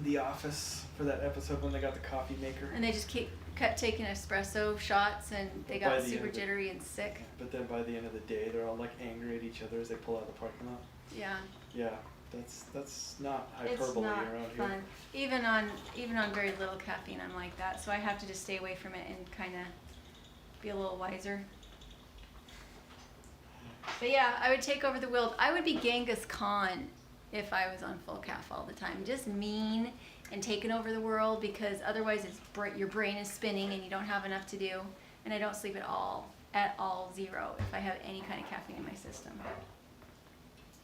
Speaker 2: The Office for that episode when they got the coffee maker?
Speaker 1: And they just kept taking espresso shots, and they
Speaker 2: By
Speaker 1: got
Speaker 2: the
Speaker 1: super
Speaker 2: end of it-
Speaker 1: jittery and sick.
Speaker 2: But then by the end of the day, they're all like angry at each other as they pull out of the parking lot.
Speaker 1: Yeah.
Speaker 2: Yeah, that's not
Speaker 1: It's
Speaker 2: hyperbole
Speaker 1: not
Speaker 2: around
Speaker 1: fun.
Speaker 2: here.
Speaker 1: Even on very little caffeine, I'm like that. So I have to just stay away from it and kind of be a little wiser. But yeah, I would take over the world. I would be Genghis Khan if I was on full caff all the time. Just mean and taking over the world, because otherwise your brain is spinning and you don't have enough to do. And I don't sleep at all 0 if I have any kind of caffeine in my system.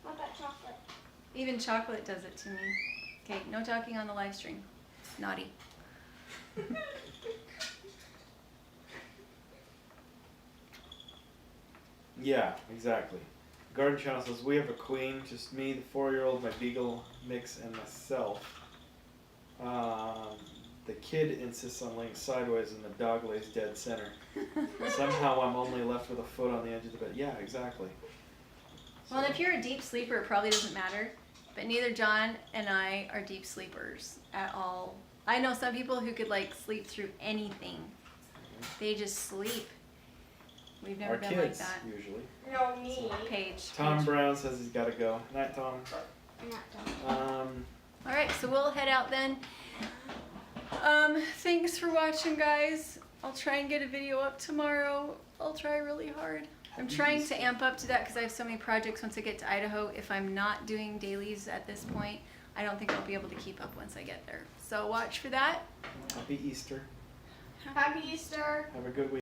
Speaker 3: What about chocolate?
Speaker 1: Even chocolate does it to me. Okay, no talking on the live stream. Naughty.
Speaker 2: Yeah, exactly. Garden Channel says, we have a queen, just me, the 4-year-old, my beagle mix, and myself. The kid insists on laying sideways and the dog lays dead center. Somehow I'm only left with a foot on the edge of the bed. Yeah, exactly.
Speaker 1: Well, if you're a deep sleeper, it probably doesn't matter. But neither John and I are deep sleepers at all. I know some people who could like sleep through anything. They just sleep. We've never
Speaker 2: Our
Speaker 1: been
Speaker 2: kids,
Speaker 1: like that.
Speaker 2: usually.
Speaker 3: No, me.
Speaker 1: Paige.
Speaker 2: Tom Brown says he's got to go. Night, Tom.
Speaker 3: I'm not done.
Speaker 1: All right, so we'll head out then. Thanks for watching, guys. I'll try and get a video up tomorrow. I'll try really hard. I'm trying to amp up to that because I have so many projects once I get to Idaho. If I'm not doing dailies at this point, I don't think I'll be able to keep up once I get there. So watch for that.
Speaker 2: Happy Easter.
Speaker 3: Happy Easter.
Speaker 2: Have a good week.